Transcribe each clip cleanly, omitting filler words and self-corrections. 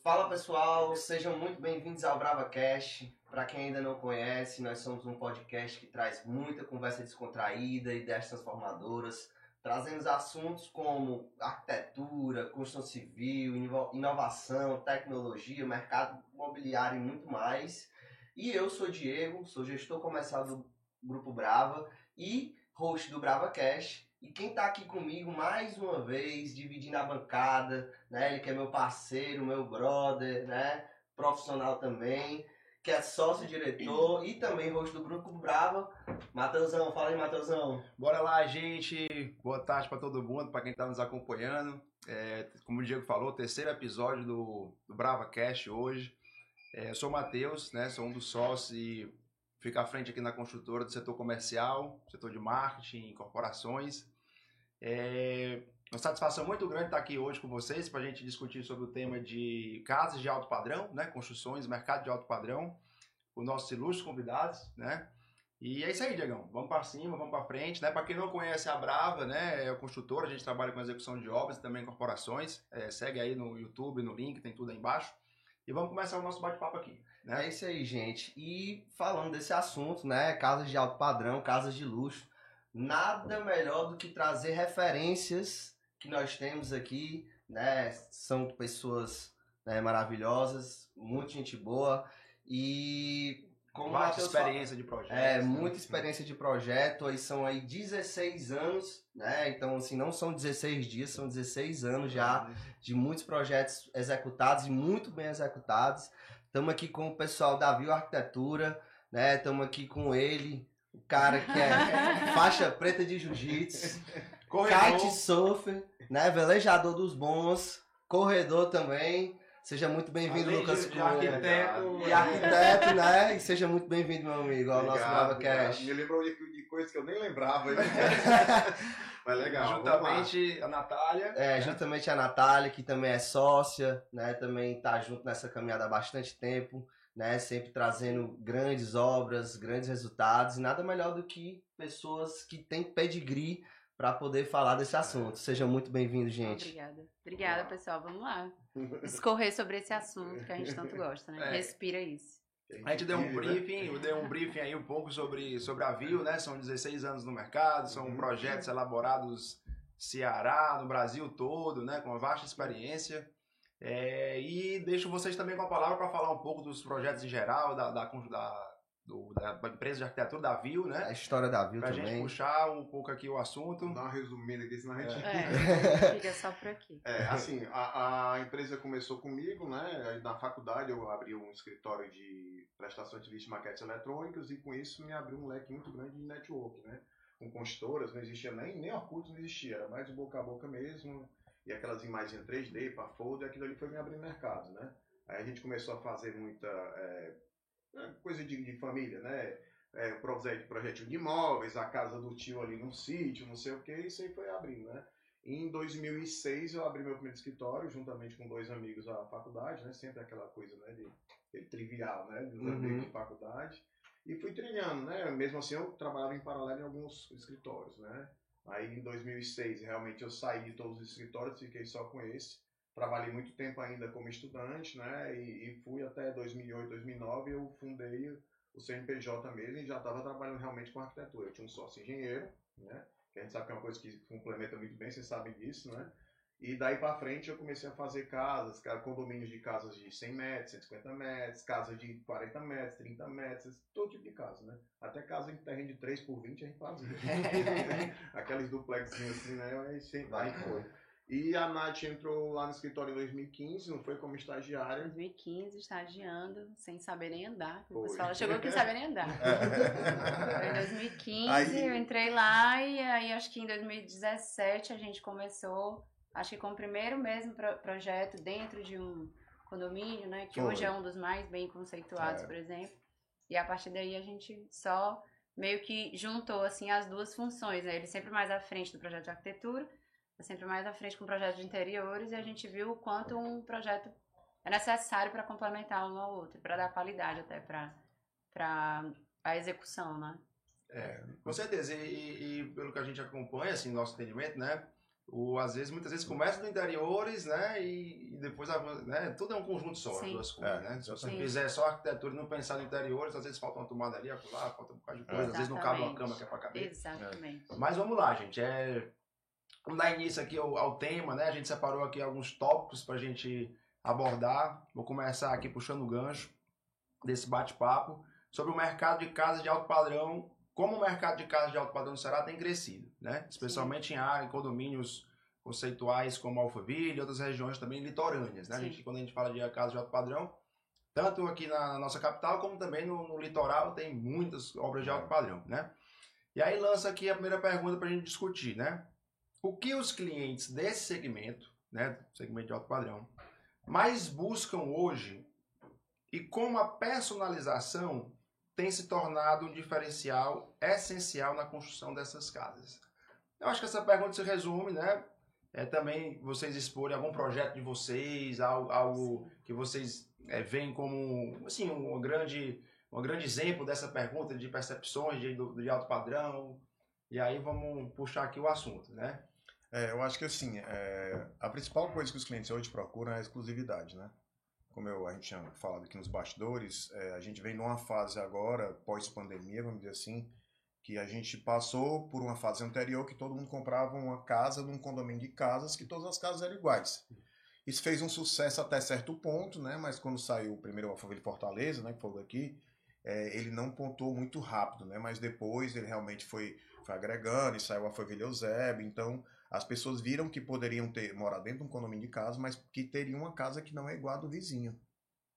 Fala pessoal, sejam muito bem-vindos ao BravaCast. Para quem ainda não conhece, nós somos um podcast que traz muita conversa descontraída, ideias transformadoras, trazendo assuntos como arquitetura, construção civil, inovação, tecnologia, mercado imobiliário e muito mais. E eu sou Diego, sou gestor comercial do Grupo Brava e host do BravaCast. E quem está aqui comigo mais uma vez, dividindo a bancada, né? Ele que é meu parceiro, meu brother, né? Profissional também, que é sócio-diretor e também host do Grupo Brava. Matheusão, fala aí, Matheusão. Bora lá, gente. Boa tarde para todo mundo, para quem está nos acompanhando. Como o Diego falou, terceiro episódio do BravaCast hoje. Eu sou o Matheus, né? Sou um dos sócios e fico à frente aqui na construtora do setor comercial, setor de marketing, corporações. Uma satisfação muito grande estar aqui hoje com vocês para a gente discutir sobre o tema de casas de alto padrão, né? Construções, mercado de alto padrão, os nossos ilustres convidados, né? E é isso aí, Diegão. Vamos para cima, vamos para frente, né? Para quem não conhece a Brava, né? É a construtora, a gente trabalha com execução de obras e também corporações. Segue aí no YouTube, no link, tem tudo aí embaixo. E vamos começar o nosso bate-papo aqui, né? É isso aí, gente. E falando desse assunto, né? Casas de alto padrão, casas de luxo. Nada melhor do que trazer referências que nós temos aqui, né? São pessoas, né, maravilhosas, muita gente boa e como muita experiência de projeto. Muita experiência de projeto. Aí são aí 16 anos, né? Então, assim, não são 16 dias, são 16 anos já de muitos projetos executados e muito bem executados. Estamos aqui com o pessoal da Viu Arquitetura, né? Estamos aqui com ele, o cara que é faixa preta de jiu-jitsu, kite surfer, né? Velejador dos bons, corredor também. Seja muito bem-vindo, Lucas Cunha. Arquiteto, né? E seja muito bem-vindo, meu amigo, ao nosso BravaCast. Me lembrou de coisas que eu nem lembrava. Mas legal. Juntamente a Natália. Juntamente a Natália, que também é sócia, né? Também está junto nessa caminhada há bastante tempo, né? Sempre trazendo grandes obras, grandes resultados. E nada melhor do que pessoas que têm pedigree para poder falar desse assunto. Seja muito bem-vindo, gente. Obrigada, pessoal. Vamos lá. Discorrer sobre esse assunto que a gente tanto gosta, né? Respira isso. A gente deu um briefing, eu dei um briefing aí um pouco sobre a Viu, né? São 16 anos no mercado, são projetos elaborados no Ceará, no Brasil todo, né? Com uma vasta experiência. E deixo vocês também com a palavra para falar um pouco dos projetos em geral, da empresa de arquitetura da Viu, né? A história da Viu também. Pra gente puxar um pouco aqui o assunto. Dar uma resumida aqui, senão a gente... Fica só por aqui. Assim, a empresa começou comigo, né? Na faculdade eu abri um escritório de prestação de serviços de maquetes eletrônicos e com isso me abriu um leque muito grande de network, né? Com construtoras, não existia nem Orkut, não existia, era mais de boca a boca mesmo. E aquelas imagens em 3D, para folder, aquilo ali foi me abrindo mercado, né? Aí a gente começou a fazer muita... coisa de família, né? Projeto de imóveis, a casa do tio ali num sítio, não sei o que, isso aí foi abrindo, né? Em 2006 eu abri meu primeiro escritório, juntamente com 2 amigos da faculdade, né? Sempre aquela coisa, né? De trivial, né? Dos amigos de faculdade. E fui trilhando, né? Mesmo assim eu trabalhava em paralelo em alguns escritórios, né? Aí em 2006 realmente eu saí de todos os escritórios, fiquei só com esse. Trabalhei muito tempo ainda como estudante, né? E fui até 2008, 2009, eu fundei o CNPJ mesmo e já estava trabalhando realmente com arquitetura. Eu tinha um sócio engenheiro, né? Que a gente sabe que é uma coisa que complementa muito bem, vocês sabem disso, né? E daí para frente eu comecei a fazer casas, condomínios de casas de 100 metros, 150 metros, casas de 40 metros, 30 metros, todo tipo de casa, né? Até casa em terreno de 3 por 20 a gente fazia. Aquelas duplexinhas assim, né? Aí foi. E a Nath entrou lá no escritório em 2015, não foi como estagiária? 2015, estagiando, sem saber nem andar. Foi. O pessoal chegou aqui sem saber nem andar. Foi em 2015, eu entrei lá e aí acho que em 2017 a gente começou, acho que com o primeiro mesmo projeto dentro de um condomínio, né? Que hoje é um dos mais bem conceituados, por exemplo. E a partir daí a gente só meio que juntou assim as duas funções, né? Ele sempre mais à frente do projeto de arquitetura, sempre mais à frente com o projeto de interiores, e a gente viu o quanto um projeto é necessário para complementar um ao outro, para dar qualidade até para a execução, né? Com certeza, e pelo que a gente acompanha, assim, nosso entendimento, né, Às vezes, muitas vezes começa no interiores, né? E depois, né? Tudo é um conjunto só, as duas coisas, né? Se você fizer só arquitetura e não pensar no interiores, às vezes falta uma tomada ali, lá, falta um bocado de coisa, às vezes não cabe uma cama que é pra caber. Exatamente. Mas vamos lá, gente. Vamos dar início aqui ao tema, né? A gente separou aqui alguns tópicos pra gente abordar. Vou começar aqui puxando o gancho desse bate-papo sobre o mercado de casas de alto padrão. Como o mercado de casas de alto padrão no Ceará tem crescido, né? Especialmente em condomínios conceituais como Alphaville e outras regiões também litorâneas, né? Quando a gente fala de casas de alto padrão, tanto aqui na nossa capital como também no litoral tem muitas obras de alto padrão, né? E aí lança aqui a primeira pergunta para a gente discutir, né? O que os clientes desse segmento, né, segmento de alto padrão, mais buscam hoje e como a personalização tem se tornado um diferencial essencial na construção dessas casas? Eu acho que essa pergunta se resume, né? Também vocês exporem algum projeto de vocês, algo que vocês veem como assim, um grande exemplo dessa pergunta de percepções de alto padrão. E aí vamos puxar aqui o assunto, né? Eu acho que assim, a principal coisa que os clientes hoje procuram é a exclusividade, né? Como a gente tinha falado aqui nos bastidores, a gente vem numa fase agora, pós-pandemia, vamos dizer assim, que a gente passou por uma fase anterior que todo mundo comprava uma casa num condomínio de casas, que todas as casas eram iguais. Isso fez um sucesso até certo ponto, né? Mas quando saiu o primeiro Alphaville Fortaleza, né, que foi daqui, ele não pontuou muito rápido, né? Mas depois ele realmente foi agregando e saiu o Alphaville Eusébio. Então as pessoas viram que poderiam morar dentro de um condomínio de casa, mas que teriam uma casa que não é igual a do vizinho.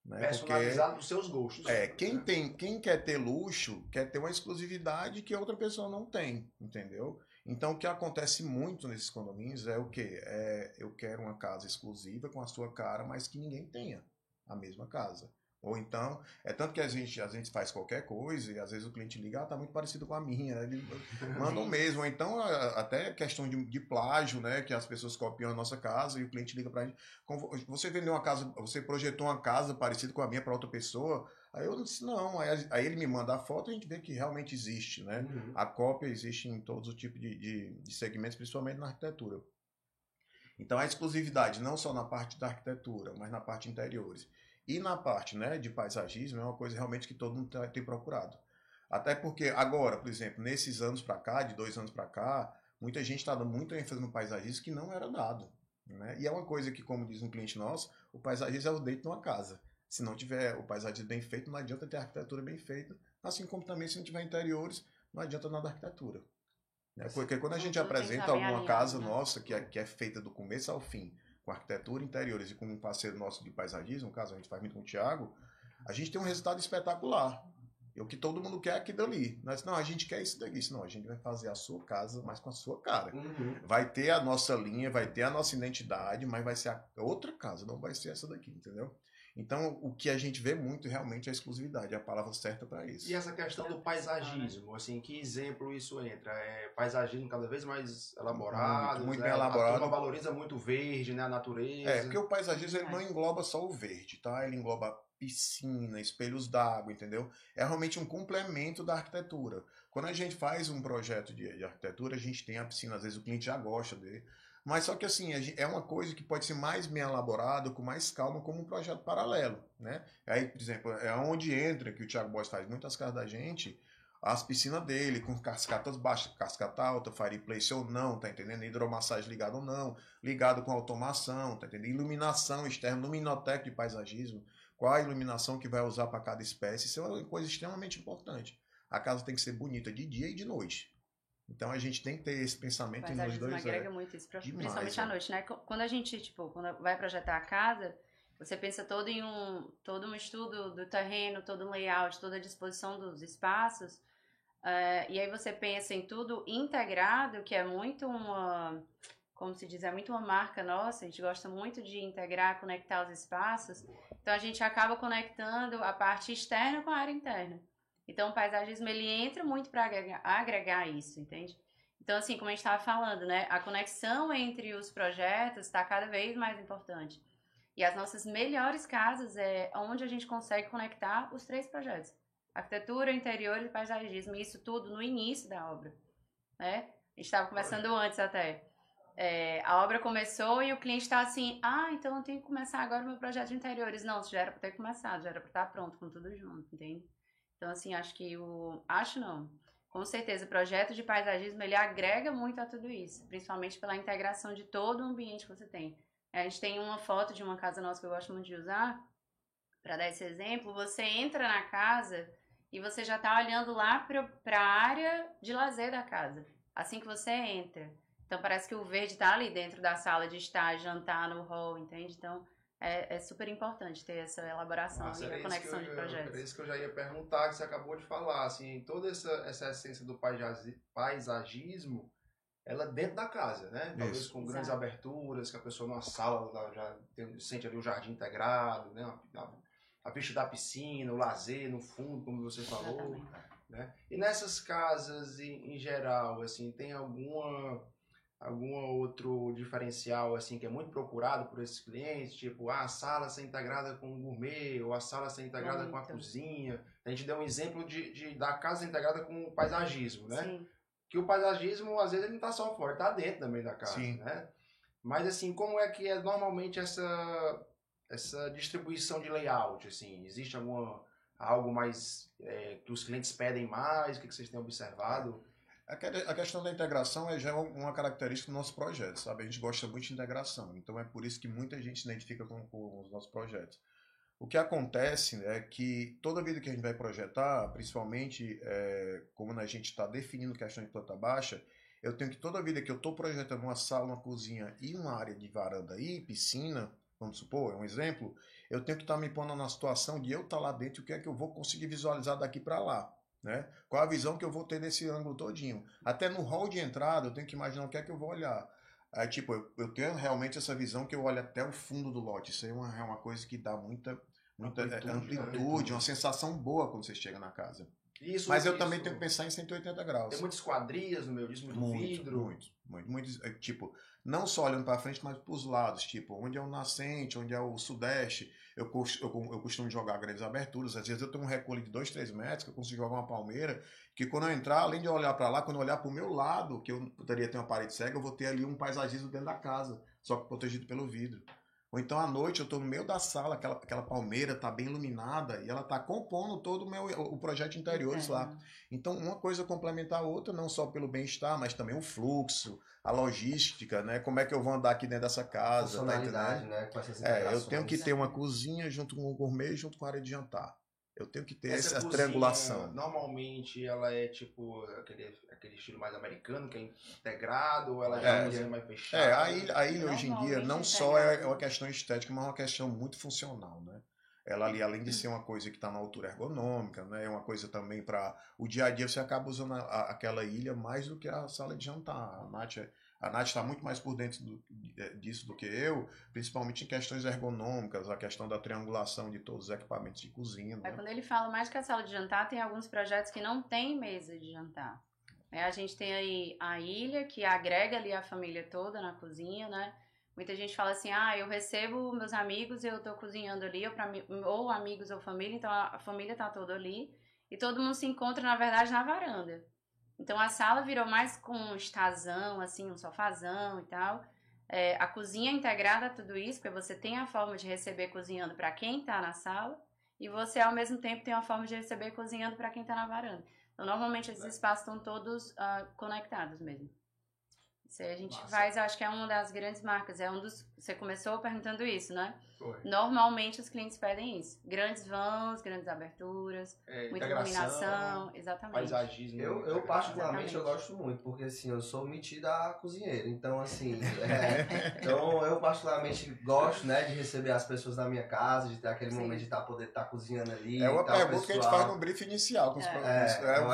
Né? Personalizado para os seus gostos. Quem quer ter luxo, quer ter uma exclusividade que outra pessoa não tem, entendeu? Então o que acontece muito nesses condomínios é o quê? Eu quero uma casa exclusiva com a sua cara, mas que ninguém tenha a mesma casa. Ou então, tanto que a gente faz qualquer coisa e às vezes o cliente liga, tá muito parecido com a minha, né? Ele manda o mesmo. Ou então, até questão de plágio, né? Que as pessoas copiam a nossa casa e o cliente liga pra gente. Você vendeu uma casa, você projetou uma casa parecida com a minha para outra pessoa? Aí eu disse, não. Aí ele me manda a foto e a gente vê que realmente existe, né? Uhum. A cópia existe em todos os tipos de segmentos, principalmente na arquitetura. Então, a exclusividade, não só na parte da arquitetura, mas na parte de interiores. E na parte, né, de paisagismo é uma coisa realmente que todo mundo tem procurado. Até porque agora, por exemplo, nesses anos para cá, de 2 anos para cá, muita gente está dando muita ênfase no paisagismo que não era dado. Né? E é uma coisa que, como diz um cliente nosso, o paisagismo é o deito de uma casa. Se não tiver o paisagismo bem feito, não adianta ter a arquitetura bem feita. Assim como também se não tiver interiores, não adianta nada a arquitetura. Né? Porque quando a gente apresenta alguma casa nossa que é feita do começo ao fim, com arquitetura, interiores e com um parceiro nosso de paisagismo, no caso a gente faz muito com o Thiago, a gente tem um resultado espetacular. E o que todo mundo quer é aquilo ali. Nós, não, a gente quer isso daqui. Não, a gente vai fazer a sua casa, mas com a sua cara. Uhum. Vai ter a nossa linha, vai ter a nossa identidade, mas vai ser a outra casa, não vai ser essa daqui, entendeu? Então, o que a gente vê muito realmente é a exclusividade, é a palavra certa para isso. E essa questão do paisagismo, assim, que exemplo isso entra? Paisagismo cada vez mais elaborado, muito bem elaborado. A turma valoriza muito o verde, né, a natureza. Porque o paisagismo ele não engloba só o verde, tá? Ele engloba piscina, espelhos d'água, entendeu? É realmente um complemento da arquitetura. Quando a gente faz um projeto de arquitetura, a gente tem a piscina, às vezes o cliente já gosta dele. Mas só que assim, é uma coisa que pode ser mais bem elaborada, com mais calma, como um projeto paralelo, né? Aí, por exemplo, é onde entra, que o Thiago Boss faz muitas casas da gente, as piscinas dele, com cascatas baixas, cascata alta, fireplace ou não, tá entendendo? Hidromassagem ligado ou não, ligado com automação, tá entendendo? Iluminação externa, luminoteca de paisagismo, qual a iluminação que vai usar para cada espécie, isso é uma coisa extremamente importante. A casa tem que ser bonita de dia e de noite. Então a gente tem que ter esse pensamento nos dois. Agrega muito isso, principalmente à noite, né? Quando a gente, quando vai projetar a casa, você pensa todo um estudo do terreno, todo um layout, toda a disposição dos espaços, e aí você pensa em tudo integrado, que é muito como se diz, é muito uma marca nossa, a gente gosta muito de integrar, conectar os espaços, então a gente acaba conectando a parte externa com a área interna. Então, o paisagismo, ele entra muito para agregar isso, entende? Então, assim, como a gente estava falando, né? A conexão entre os projetos está cada vez mais importante. E as nossas melhores casas é onde a gente consegue conectar os 3 projetos. Arquitetura, interior e paisagismo. Isso tudo no início da obra, né? A gente estava conversando antes até. a obra começou e o cliente está assim, então eu tenho que começar agora o meu projeto de interiores. Não, já era para ter começado, já era para estar pronto com tudo junto, entende? Então, assim, com certeza, o projeto de paisagismo, ele agrega muito a tudo isso, principalmente pela integração de todo o ambiente que você tem. A gente tem uma foto de uma casa nossa que eu gosto muito de usar, para dar esse exemplo, você entra na casa e você já está olhando lá para a área de lazer da casa, assim que você entra. Então, parece que o verde está ali dentro da sala de estar, jantar no hall, entende? Então, é super importante ter essa elaboração e a conexão de projetos. Era isso que eu já ia perguntar, que você acabou de falar. Assim, toda essa essência do paisagismo, ela dentro da casa, né? Talvez com grandes aberturas, que a pessoa numa sala já sente ali o jardim integrado, né? A vista da piscina, o lazer no fundo, como você falou. Né? E nessas casas, em geral, assim, tem algum outro diferencial assim que é muito procurado por esses clientes, tipo a sala ser integrada com o gourmet, ou a sala ser integrada com a cozinha. A gente deu um exemplo da casa integrada com o paisagismo, né? Sim. Que o paisagismo, às vezes, ele não está só fora, está dentro também da casa, Sim. né? Mas, assim, como é que é normalmente essa distribuição de layout, assim? Existe algo mais que os clientes pedem mais? O que vocês têm observado? A questão da integração já é uma característica do nosso projeto, sabe? A gente gosta muito de integração, então é por isso que muita gente se identifica com os nossos projetos. O que acontece é que toda vida que a gente vai projetar, principalmente como a gente está definindo questão de planta baixa, eu tenho que toda vida que eu estou projetando uma sala, uma cozinha e uma área de varanda e piscina, vamos supor, é um exemplo, eu tenho que estar me pondo na situação de eu estar lá dentro e o que é que eu vou conseguir visualizar daqui para lá. Né? Qual a visão que eu vou ter desse ângulo todinho. Até no hall de entrada eu tenho que imaginar o que é que eu vou olhar. Aí, tipo, eu tenho realmente essa visão que eu olho até o fundo do lote. Isso aí é uma coisa que dá muita amplitude, uma sensação boa quando você chega na casa. Mas eu também tenho que pensar em 180 graus. Tem muitas esquadrias no meio disso, muito vidro. Muito, tipo, não só olhando para frente, mas para os lados, tipo, onde é o nascente, onde é o sudeste. Eu costumo jogar grandes aberturas. Às vezes eu tenho um recolho de 2, 3 metros, que eu consigo jogar uma palmeira, que quando eu entrar, além de eu olhar para lá, quando eu olhar para o meu lado, que eu poderia ter uma parede cega, eu vou ter ali um paisagismo dentro da casa, só que protegido pelo vidro. Ou então à noite eu estou no meio da sala, aquela palmeira está bem iluminada e ela está compondo todo o projeto de interiores lá. Então uma coisa complementa a outra, não só pelo bem-estar, mas também o fluxo, a logística, né? Como é que eu vou andar aqui dentro dessa casa? Funcionalidade, né? Com essas integrações. Eu tenho que ter uma cozinha junto com o gourmet, junto com a área de jantar. Eu tenho que ter essa cozinha, triangulação. Normalmente ela é tipo aquele estilo mais americano, que é integrado, ou ela já é uma cozinha mais fechada? A ilha hoje em dia não só é uma questão estética, mas é uma questão muito funcional, né? Ela ali, além de ser uma coisa que está na altura ergonômica, né? É uma coisa também para o dia a dia, você acaba usando aquela ilha mais do que a sala de jantar. A Nath está muito mais por dentro disso do que eu, principalmente em questões ergonômicas, a questão da triangulação de todos os equipamentos de cozinha. Né? Quando ele fala mais que a sala de jantar, tem alguns projetos que não tem mesa de jantar. A gente tem aí a ilha, que agrega ali a família toda na cozinha, né? Muita gente fala assim, eu recebo meus amigos e eu tô cozinhando ali, ou amigos ou família, então a família tá toda ali, e todo mundo se encontra, na verdade, na varanda. Então a sala virou mais com um estazão, assim, um sofazão e tal. A cozinha é integrada a tudo isso, porque você tem a forma de receber cozinhando para quem está na sala, e você ao mesmo tempo tem a forma de receber cozinhando para quem está na varanda. Então normalmente esses espaços estão todos conectados mesmo. Isso aí a gente faz, acho que é uma das grandes marcas. Você começou perguntando isso, né? Foi. Normalmente os clientes pedem isso. Grandes vãos, grandes aberturas, muita iluminação, exatamente. Paisagismo. Eu particularmente eu gosto muito, porque assim, eu sou metida a cozinheiro. Então, assim, então eu particularmente gosto, né, de receber as pessoas na minha casa, de ter aquele momento de poder estar cozinhando ali. É uma pergunta que a gente faz no briefing inicial com os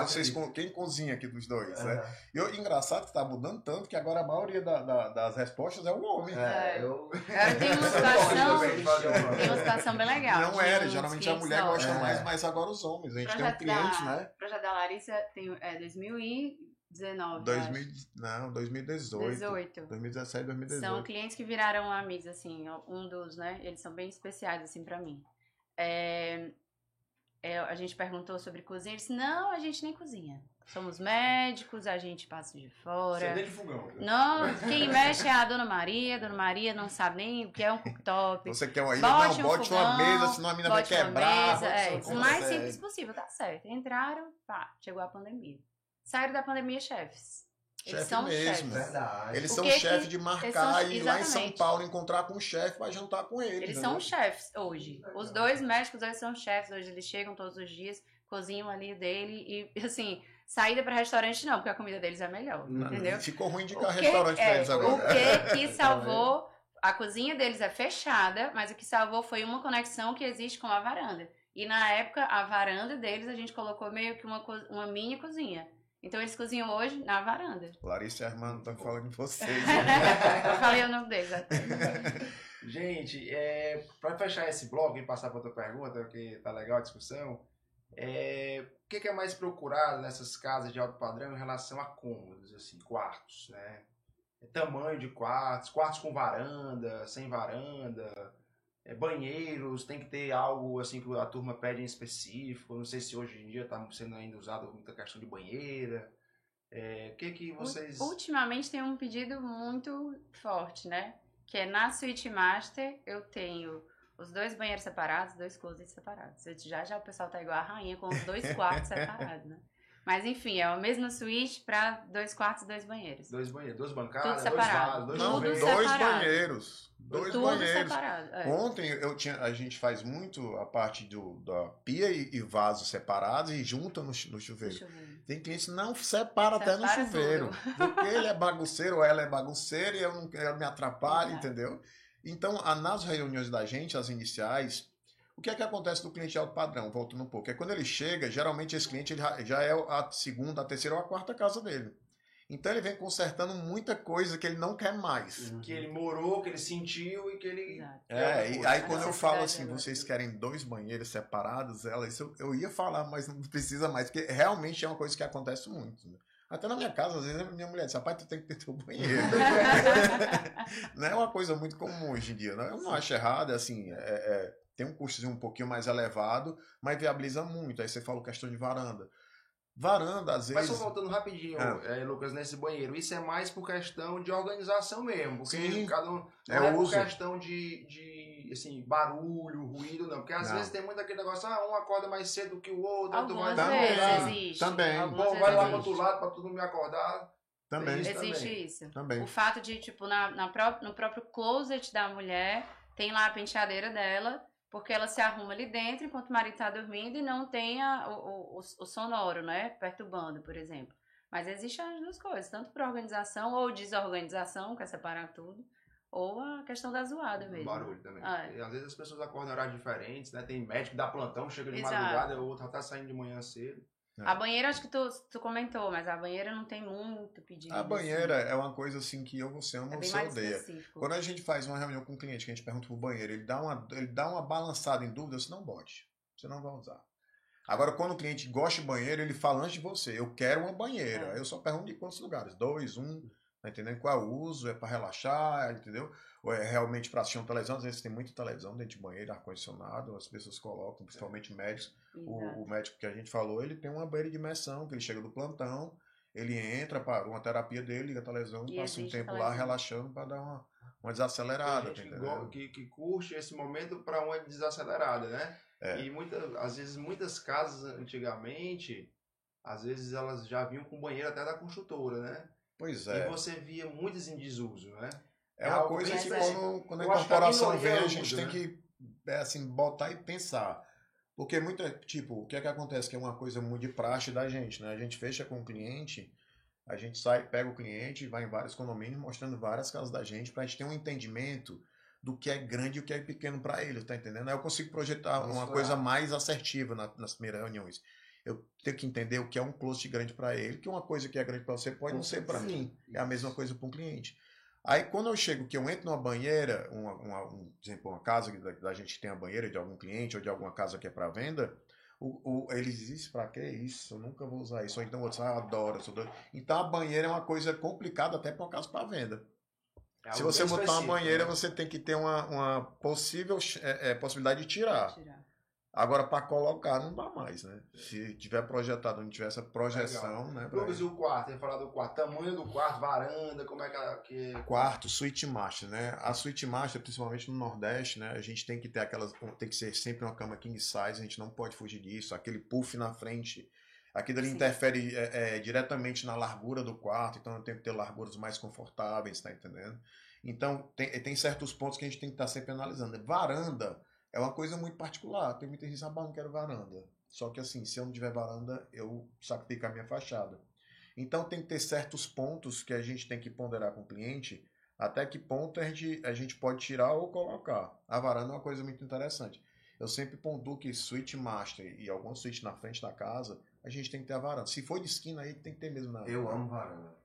vocês, quem cozinha aqui dos dois, né? E o engraçado que está mudando tanto que agora a maioria das respostas é o homem. Eu tenho uma situação bem legal. Não era, geralmente a mulher gosta mais, mas agora os homens. A gente tem um cliente, né? O projeto da Larissa tem 2019. 2018. 2017, 2018. São clientes que viraram amigos, assim, um dos, né? Eles são bem especiais, assim, pra mim. a gente perguntou sobre cozinha, eles disseram, não, a gente nem cozinha. Somos médicos, a gente passa de fora. Você é de fogão. Não, quem mexe é a Dona Maria não sabe nem o que é um cooktop. Você quer uma ilha? Não, bote uma mesa, senão a menina vai quebrar. O mais simples possível, tá certo. Entraram, pá, chegou a pandemia. Saíram da pandemia chefes. Eles Chefe são mesmo. chefes. Verdade. Eles são chefes de marcar e ir lá em São exatamente. Paulo encontrar com o chefe para jantar com ele. Eles entendeu? são chefes hoje. Os dois médicos hoje são chefes. Hoje eles chegam todos os dias, cozinham ali dele e, assim, saída para restaurante não, porque a comida deles é melhor, entendeu? Ficou ruim de indicar restaurante pra eles agora. O que salvou, a cozinha deles é fechada, mas o que salvou foi uma conexão que existe com a varanda. E na época, a varanda deles, a gente colocou meio que uma mini cozinha. Então eles cozinham hoje na varanda. Larissa e Armando estão falando de vocês. Eu falei o nome deles até. Gente, para fechar esse blog e passar para outra pergunta, que tá legal a discussão, o que é mais procurado nessas casas de alto padrão em relação a cômodos, assim, quartos, né? Tamanho de quartos, quartos com varanda, sem varanda, banheiros, tem que ter algo assim que a turma pede em específico. Não sei se hoje em dia está sendo ainda usado muita questão de banheira. O que vocês... Ultimamente tem um pedido muito forte, né? Que é na Suite Master eu tenho os 2 banheiros separados, 2 closets separados. Já o pessoal tá igual a rainha com os 2 quartos separados, né? Mas enfim, é a mesma suíte para 2 quartos e 2 banheiros. 2 banheiros, 2 bancadas, tudo separado. 2 Não, vasos, 2 separado. banheiros. 2 tudo banheiros. Separado. Ontem a gente faz muito a parte da pia e vasos separados e junta no chuveiro. Tem clientes que não separa até no chuveiro. Tudo. Porque ele é bagunceiro ou ela é bagunceira e eu me atrapalho, entendeu? Então, nas reuniões da gente, as iniciais, o que é que acontece do cliente de alto padrão? Voltando um pouco. É quando ele chega, geralmente esse cliente ele já é a segunda, a terceira ou a quarta casa dele. Então ele vem consertando muita coisa que ele não quer mais. Que ele morou, que ele sentiu e que ele... E aí quando eu falo assim, vocês querem 2 banheiros separados, eu ia falar, mas não precisa mais, porque realmente é uma coisa que acontece muito. Né? Até na minha casa, às vezes a minha mulher diz, rapaz, tu tem que ter teu banheiro. Não é uma coisa muito comum hoje em dia. Né? Eu não acho errado, assim, tem um custo um pouquinho mais elevado, mas viabiliza muito. Aí você fala questão de varanda. Varanda, às vezes... Mas só voltando rapidinho, Lucas, nesse banheiro, isso é mais por questão de organização mesmo, porque Sim, cada um não é por questão de assim, barulho, ruído, não, porque às vezes tem muito aquele negócio, um acorda mais cedo que o outro, Algumas vai existe. Também. Bom, vai lá pro outro lado pra todo mundo me acordar. Também. Existe isso. Também. O fato de, tipo, no próprio closet da mulher, tem lá a penteadeira dela, porque ela se arruma ali dentro enquanto o marido tá dormindo e não tem o sonoro, né? Perturbando, por exemplo. Mas existem as duas coisas, tanto por organização ou desorganização, quer separar tudo, ou a questão da zoada mesmo. Barulho também. E, às vezes as pessoas acordam em horários diferentes, né? Tem médico que dá plantão, chega de madrugada, o outro já tá saindo de manhã cedo. A banheira, acho que tu comentou, mas a banheira não tem muito pedido. A banheira é uma coisa assim que você ama ou você odeia. Específico. Quando a gente faz uma reunião com um cliente, que a gente pergunta pro banheiro, ele dá uma balançada em dúvida, você não bote. Você não vai usar. Agora, quando o cliente gosta de banheiro, ele fala antes de você, eu quero uma banheira. Eu só pergunto de quantos lugares? 2, 1, tá entendendo? Qual é o uso? É para relaxar, entendeu? Ou é realmente para assistir uma televisão? Às vezes tem muita televisão dentro de banheiro, ar-condicionado, as pessoas colocam, principalmente médicos. O médico que a gente falou, ele tem uma banheira de imersão, que ele chega do plantão, ele entra para uma terapia dele, liga a televisão e passa um tempo lá relaxando para dar uma desacelerada. Tem gente que curte esse momento para uma desacelerada, né? E às vezes muitas casas antigamente, às vezes elas já vinham com banheiro até da construtora, né? Pois é. E você via muitas em desuso, né? É uma coisa que quando a incorporação vem, a gente tem que assim, botar e pensar. Porque o que é que acontece? Que é uma coisa muito de praxe da gente, né? A gente fecha com o cliente, a gente pega o cliente, vai em vários condomínios, mostrando várias casas da gente, pra gente ter um entendimento do que é grande e o que é pequeno para ele, tá entendendo? Aí eu consigo projetar uma coisa mais assertiva nas primeiras reuniões. Eu tenho que entender o que é um closet grande para ele, que uma coisa que é grande para você pode não ser para mim. É a mesma coisa para um cliente. Aí quando eu chego, que eu entro numa banheira, por exemplo, uma casa da gente tem a banheira de algum cliente ou de alguma casa que é para venda, eles dizem, isso pra que isso? Eu nunca vou usar isso. Ou então outros, adoro. Então a banheira é uma coisa complicada até para uma casa para venda. Se você botar uma banheira, você tem que ter uma possível possibilidade de tirar. Agora, para colocar, não dá mais, né? Se tiver projetado, não tiver essa projeção, né? Lucas, e o quarto? Ia falar do quarto. Tamanho do quarto, varanda, como é que... Quarto, suíte master, né? A suíte master, principalmente no Nordeste, né? A gente tem que ter tem que ser sempre uma cama king size, a gente não pode fugir disso. Aquele puff na frente, aquilo ali interfere diretamente na largura do quarto, então eu tenho que ter larguras mais confortáveis, tá entendendo? Então, tem certos pontos que a gente tem que estar sempre analisando. Varanda é uma coisa muito particular. Tem muita gente que diz, não quero varanda. Só que assim, se eu não tiver varanda, eu sacrifico a minha fachada. Então tem que ter certos pontos que a gente tem que ponderar com o cliente, até que ponto a gente pode tirar ou colocar. A varanda é uma coisa muito interessante. Eu sempre pontuo que suíte master e alguma suíte na frente da casa, a gente tem que ter a varanda. Se for de esquina aí, tem que ter mesmo. Eu amo varanda.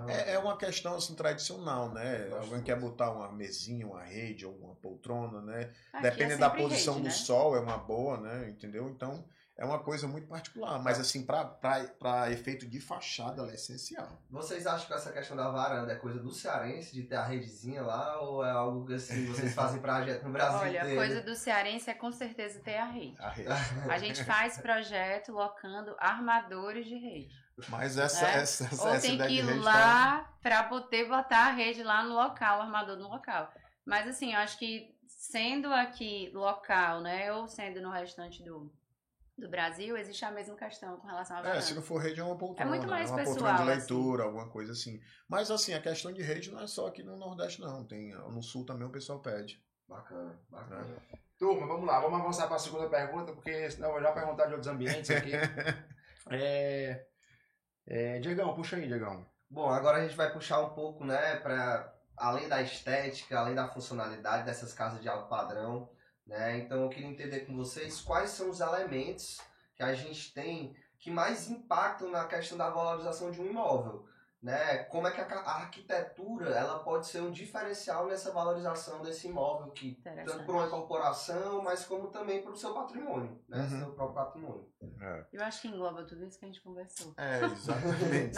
É uma questão assim, tradicional, né? Alguém quer botar uma mesinha, uma rede ou uma poltrona, né? Dependendo da posição rede, do sol, é uma boa, né? Entendeu? Então, é uma coisa muito particular. Mas, assim, para efeito de fachada, ela é essencial. Vocês acham que essa questão da varanda é coisa do cearense, de ter a redezinha lá? Ou é algo que, assim, vocês fazem projeto no Brasil inteiro? Olha, a coisa do cearense é, com certeza, ter a rede. A gente faz projeto locando armadores de rede. Mas ou tem que ir lá para poder botar a rede lá no local, o armador no local. Mas assim, eu acho que sendo aqui local, né, ou sendo no restante do Brasil, existe a mesma questão com relação à varanda. Se não for rede é uma poltrona. É muito mais uma pessoal, poltrona de leitura, assim. Alguma coisa assim. Mas assim, a questão de rede não é só aqui no Nordeste não, tem no Sul também o pessoal pede. Bacana. Turma, vamos lá, vamos avançar para a segunda pergunta, porque senão eu vou já perguntar de outros ambientes aqui. Diegão, puxa aí, Diegão. Bom, agora a gente vai puxar um pouco, né, para além da estética, além da funcionalidade dessas casas de alto padrão, né? Então eu queria entender com vocês quais são os elementos que a gente tem que mais impactam na questão da valorização de um imóvel, né? Como é que a arquitetura ela pode ser um diferencial nessa valorização desse imóvel, que tanto para uma corporação, mas como também para o seu patrimônio, né? Seu próprio patrimônio. Eu acho que engloba tudo isso que a gente conversou. Exatamente.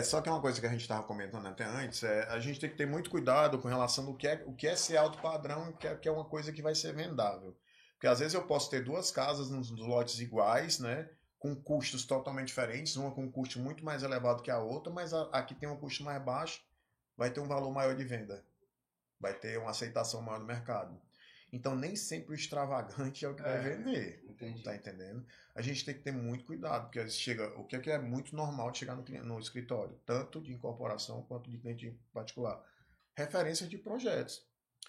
Só que é uma coisa que a gente estava comentando até antes, a gente tem que ter muito cuidado com relação ao que é ser alto padrão e que é uma coisa que vai ser vendável. Porque às vezes eu posso ter duas casas nos lotes iguais, né? Com custos totalmente diferentes, uma com um custo muito mais elevado que a outra, mas a que tem um custo mais baixo vai ter um valor maior de venda, vai ter uma aceitação maior no mercado. Então nem sempre o extravagante é o que vai vender. Entendi. Tá entendendo? A gente tem que ter muito cuidado, porque o que é muito normal de chegar no escritório, tanto de incorporação quanto de cliente particular. Referências de projetos.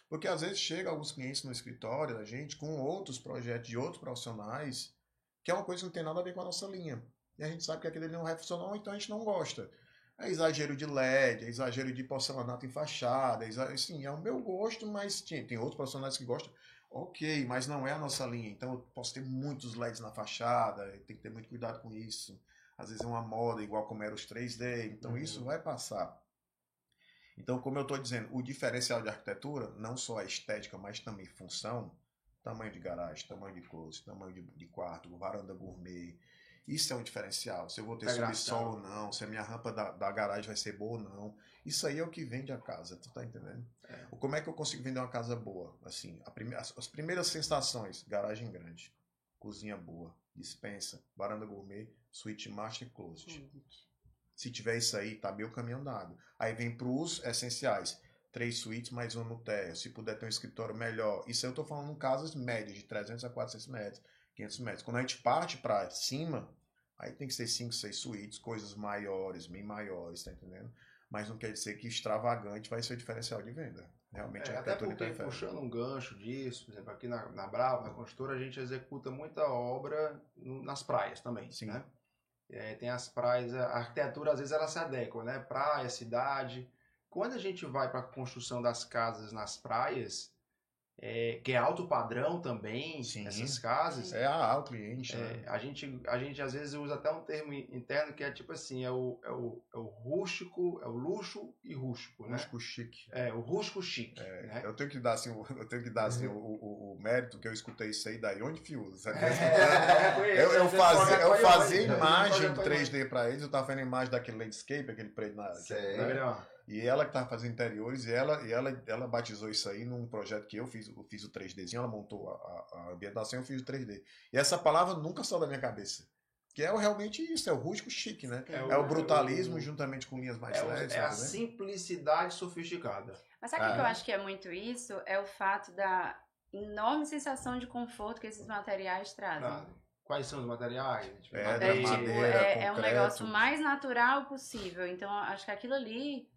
Porque às vezes chega alguns clientes no escritório da gente com outros projetos de outros profissionais, que é uma coisa que não tem nada a ver com a nossa linha. E a gente sabe que aquele ali não é funcional, então a gente não gosta. É exagero de LED, é exagero de porcelanato em fachada, assim, é o meu gosto, mas tem outros profissionais que gostam. Ok, mas não é a nossa linha, então eu posso ter muitos LEDs na fachada, tem que ter muito cuidado com isso. Às vezes é uma moda, igual como era os 3D, então isso vai passar. Então, como eu estou dizendo, o diferencial de arquitetura, não só a estética, mas também função, tamanho de garagem, tamanho de closet, tamanho de quarto, varanda gourmet. Isso é um diferencial. Se eu vou ter subsolo ou não, se a minha rampa da garagem vai ser boa ou não. Isso aí é o que vende a casa, tu tá entendendo? Como é que eu consigo vender uma casa boa? Assim, as primeiras sensações, garagem grande, cozinha boa, despensa, varanda gourmet, suíte master e closet. Se tiver isso aí, tá meio caminho andado. Aí vem pros essenciais. 3 suítes mais um no térreo. Se puder ter um escritório melhor. Isso aí eu tô falando em casas médias, de 300 a 400 metros, 500 metros. Quando a gente parte para cima, aí tem que ser 5, 6 suítes, coisas maiores, bem maiores, tá entendendo? Mas não quer dizer que extravagante vai ser o diferencial de venda. Realmente a até porque, puxando um gancho disso, por exemplo, aqui na Bravo, na construtora, a gente executa muita obra nas praias também. Sim. Né? Tem as praias, a arquitetura às vezes ela se adequa, né? Praia, cidade. Quando a gente vai para a construção das casas nas praias, que é alto padrão também, Sim. essas casas. É a cliente. A gente às vezes usa até um termo interno que é tipo assim, é o rústico, é o luxo e rústico, né? Rústico chique. O rústico chique. Né? Eu tenho que dar assim, o mérito que eu escutei isso aí da Ione Fiuza. Eu fazia imagem 3D para eles, eu tava fazendo imagem daquele landscape, aquele prédio na. E ela que estava fazendo interiores, e ela batizou isso aí num projeto que eu fiz o 3Dzinho, ela montou a ambientação, eu fiz o 3D. E essa palavra nunca saiu da minha cabeça. Que é realmente isso, é o rústico chique, né? É o brutalismo juntamente com linhas mais leves. É a simplicidade sofisticada. Mas sabe o que eu acho que é muito isso? É o fato da enorme sensação de conforto que esses materiais trazem. Quais são os materiais? É um negócio mais natural possível. Então, acho que aquilo ali...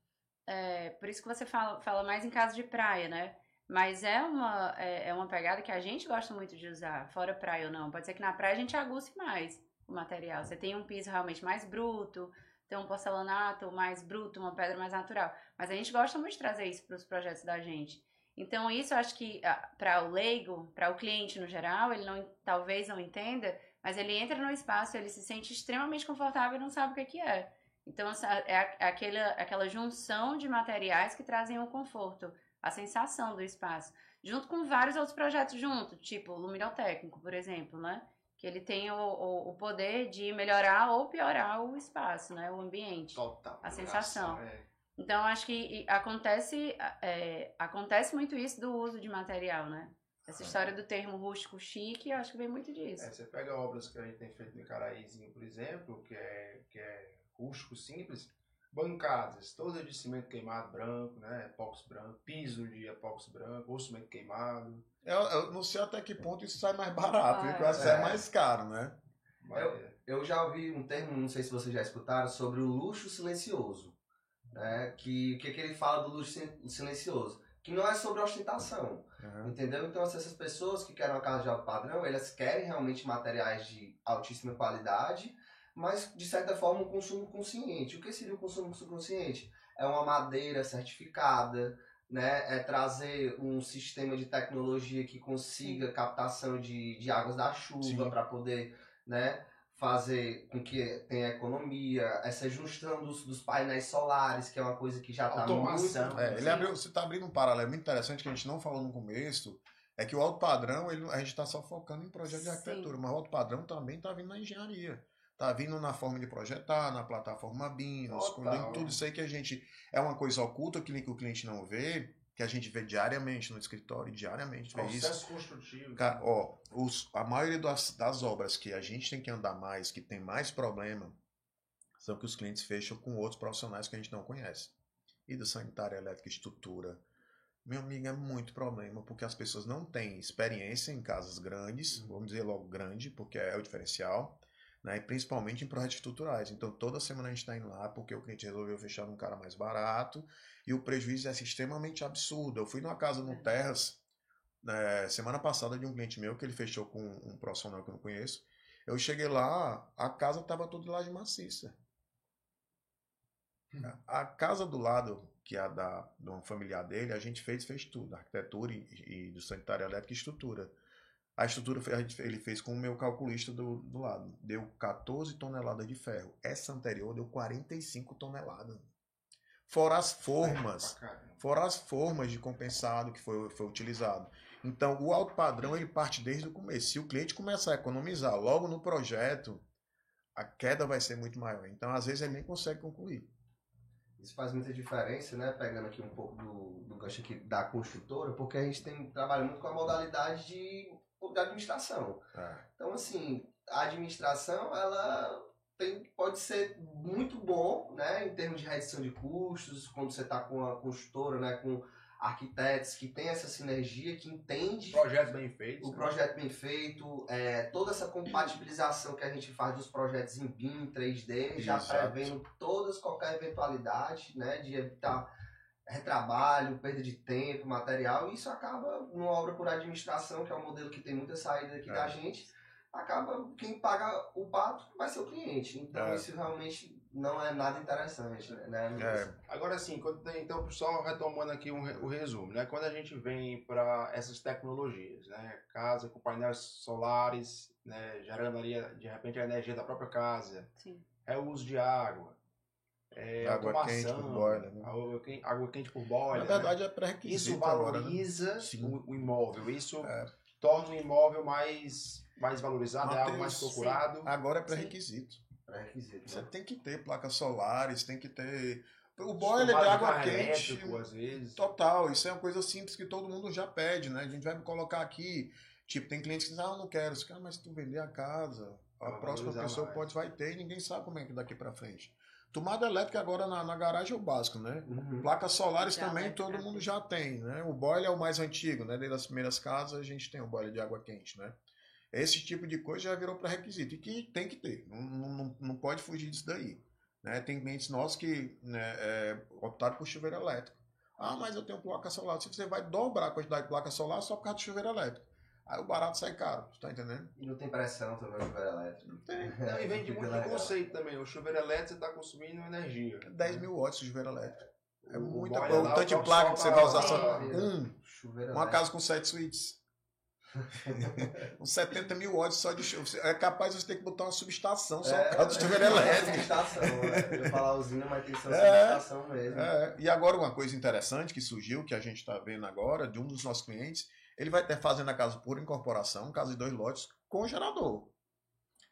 por isso que você fala mais em casa de praia, né? Mas é uma pegada que a gente gosta muito de usar, fora praia ou não. Pode ser que na praia a gente aguce mais o material. Você tem um piso realmente mais bruto, tem um porcelanato mais bruto, uma pedra mais natural. Mas a gente gosta muito de trazer isso para os projetos da gente. Então isso eu acho que para o leigo, para o cliente no geral, ele talvez não entenda, mas ele entra no espaço, ele se sente extremamente confortável e não sabe o que é. Então é aquela junção de materiais que trazem um conforto, a sensação do espaço, junto com vários outros projetos junto, tipo o luminotécnico, por exemplo, né? Que ele tem o poder de melhorar ou piorar o espaço, né? O ambiente. Total. A sensação. Então, acho que acontece muito isso do uso de material, né? Essa história do termo rústico chique, eu acho que vem muito disso. Você pega obras que a gente tem feito no Icaraízinho, por exemplo, que é rústico simples, bancadas, todas de cimento queimado branco, né? Epóxi branco, piso de epóxi branco, ou cimento queimado. Eu não sei até que ponto isso sai mais barato, porque eu acho que é mais caro, né? Eu já ouvi um termo, não sei se vocês já escutaram, sobre o luxo silencioso. Né? O que ele fala do luxo silencioso? Que não é sobre ostentação, entendeu? Então essas pessoas que querem uma casa de alto padrão, elas querem realmente materiais de altíssima qualidade, mas de certa forma um consumo consciente. O que seria o consumo consciente? É uma madeira certificada, né? É trazer um sistema de tecnologia que consiga captação de águas da chuva para poder, né, fazer com que tenha economia, essa junção dos painéis solares, que é uma coisa que já está muito... Você está abrindo um paralelo muito interessante que a gente não falou no começo, é que o alto padrão, a gente está só focando em projeto de arquitetura, mas o alto padrão também está vindo na engenharia. Tá vindo na forma de projetar, na plataforma BIM, tudo isso aí que a gente... É uma coisa oculta que o cliente não vê, que a gente vê diariamente no escritório, processo construtivo. Cara, a maioria das obras que a gente tem que andar mais, que tem mais problema, são que os clientes fecham com outros profissionais que a gente não conhece. Hidrossanitária, elétrica, estrutura. Meu amigo, é muito problema, porque as pessoas não têm experiência em casas grandes, vamos dizer logo grande, porque é o diferencial, né? Principalmente em projetos estruturais. Então, toda semana a gente está indo lá porque o cliente resolveu fechar num cara mais barato e o prejuízo é extremamente absurdo. Eu fui numa casa no Terras, semana passada, de um cliente meu que ele fechou com um profissional que eu não conheço. Eu cheguei lá, a casa estava toda de laje maciça. A casa do lado, que é de um familiar dele, a gente fez tudo, arquitetura e do sanitário elétrico e estrutura. A estrutura ele fez com o meu calculista do lado. Deu 14 toneladas de ferro. Essa anterior deu 45 toneladas. Fora as formas de compensado que foi utilizado. Então, o alto padrão ele parte desde o começo. Se o cliente começar a economizar logo no projeto, a queda vai ser muito maior. Então, às vezes, ele nem consegue concluir. Isso faz muita diferença, né? Pegando aqui um pouco do gancho aqui da construtora, porque a gente trabalha muito com a modalidade de administração. Então, assim, a administração, ela pode ser muito bom, né, em termos de redução de custos, quando você está com a construtora, né, com arquitetos que tem essa sinergia, que entende projeto bem feito, projeto bem feito, toda essa compatibilização que a gente faz dos projetos em BIM, 3D, já prevendo qualquer eventualidade, né, de evitar retrabalho, perda de tempo, material, e isso acaba numa obra por administração, que é um modelo que tem muita saída aqui da gente, acaba quem paga o pato vai ser o cliente. Então isso realmente não é nada interessante, né? Agora sim, então só retomando aqui o resumo, né? Quando a gente vem para essas tecnologias, né? Casa com painéis solares, né? Gerando ali de repente a energia da própria casa, é o uso de água. Água quente por boiler, né? Água quente por boiler. Na verdade, é pré-requisito. Isso valoriza agora, né? o imóvel. Isso torna o imóvel mais valorizado, é algo mais procurado. Agora é pré-requisito. Pré-requisito. Você tem que ter placas solares, tem que ter O boiler de água quente, elétrico, às vezes. Total, isso é uma coisa simples que todo mundo já pede, né? A gente vai colocar aqui, tipo, tem clientes que dizem, não quero, mas se tu vender a casa, a próxima pessoa vai ter e ninguém sabe como é que daqui pra frente. Tomada elétrica agora na garagem é o básico, né? Placas solares também todo mundo já tem, né? O boiler é o mais antigo, né? Desde as primeiras casas a gente tem o boiler de água quente, né? Esse tipo de coisa já virou pré-requisito e que tem que ter, não pode fugir disso daí. Né? Tem clientes nossos que optaram por chuveiro elétrico. Mas eu tenho placa solar. Se você vai dobrar a quantidade de placa solar só por causa do chuveiro elétrico. Aí o barato sai caro, tá entendendo? E não tem pressão também o chuveiro elétrico. Não tem. Não, e vem de muito conceito também. O chuveiro elétrico você está consumindo energia. 10 mil watts de chuveiro elétrico. É muita coisa. O tanto de placa que você vai usar só. Uma casa com 7 suítes. Uns 70 mil watts só de chuveiro. É capaz de você ter que botar uma subestação só por causa do chuveiro elétrico. Subestação, né? Eu ia falar usina, mas tem que ser uma subestação mesmo. E agora uma coisa interessante que surgiu, que a gente está vendo agora, de um dos nossos clientes, ele vai ter fazendo a casa por incorporação, casa de 2 lotes, com gerador.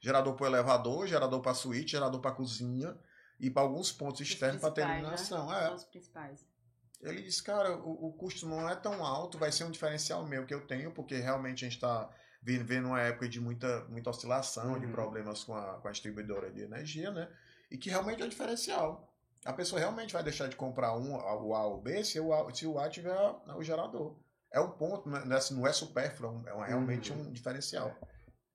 Gerador para o elevador, gerador para a suíte, gerador para a cozinha e para alguns pontos externos para ter iluminação. Né? São os principais. Ele disse, cara, o custo não é tão alto, vai ser um diferencial meu que eu tenho, porque realmente a gente está vivendo uma época de muita oscilação, de problemas com a distribuidora de energia, né? E que realmente é um diferencial. A pessoa realmente vai deixar de comprar o A ou o B se o A tiver o gerador. É um ponto, não é supérfluo, é realmente um diferencial.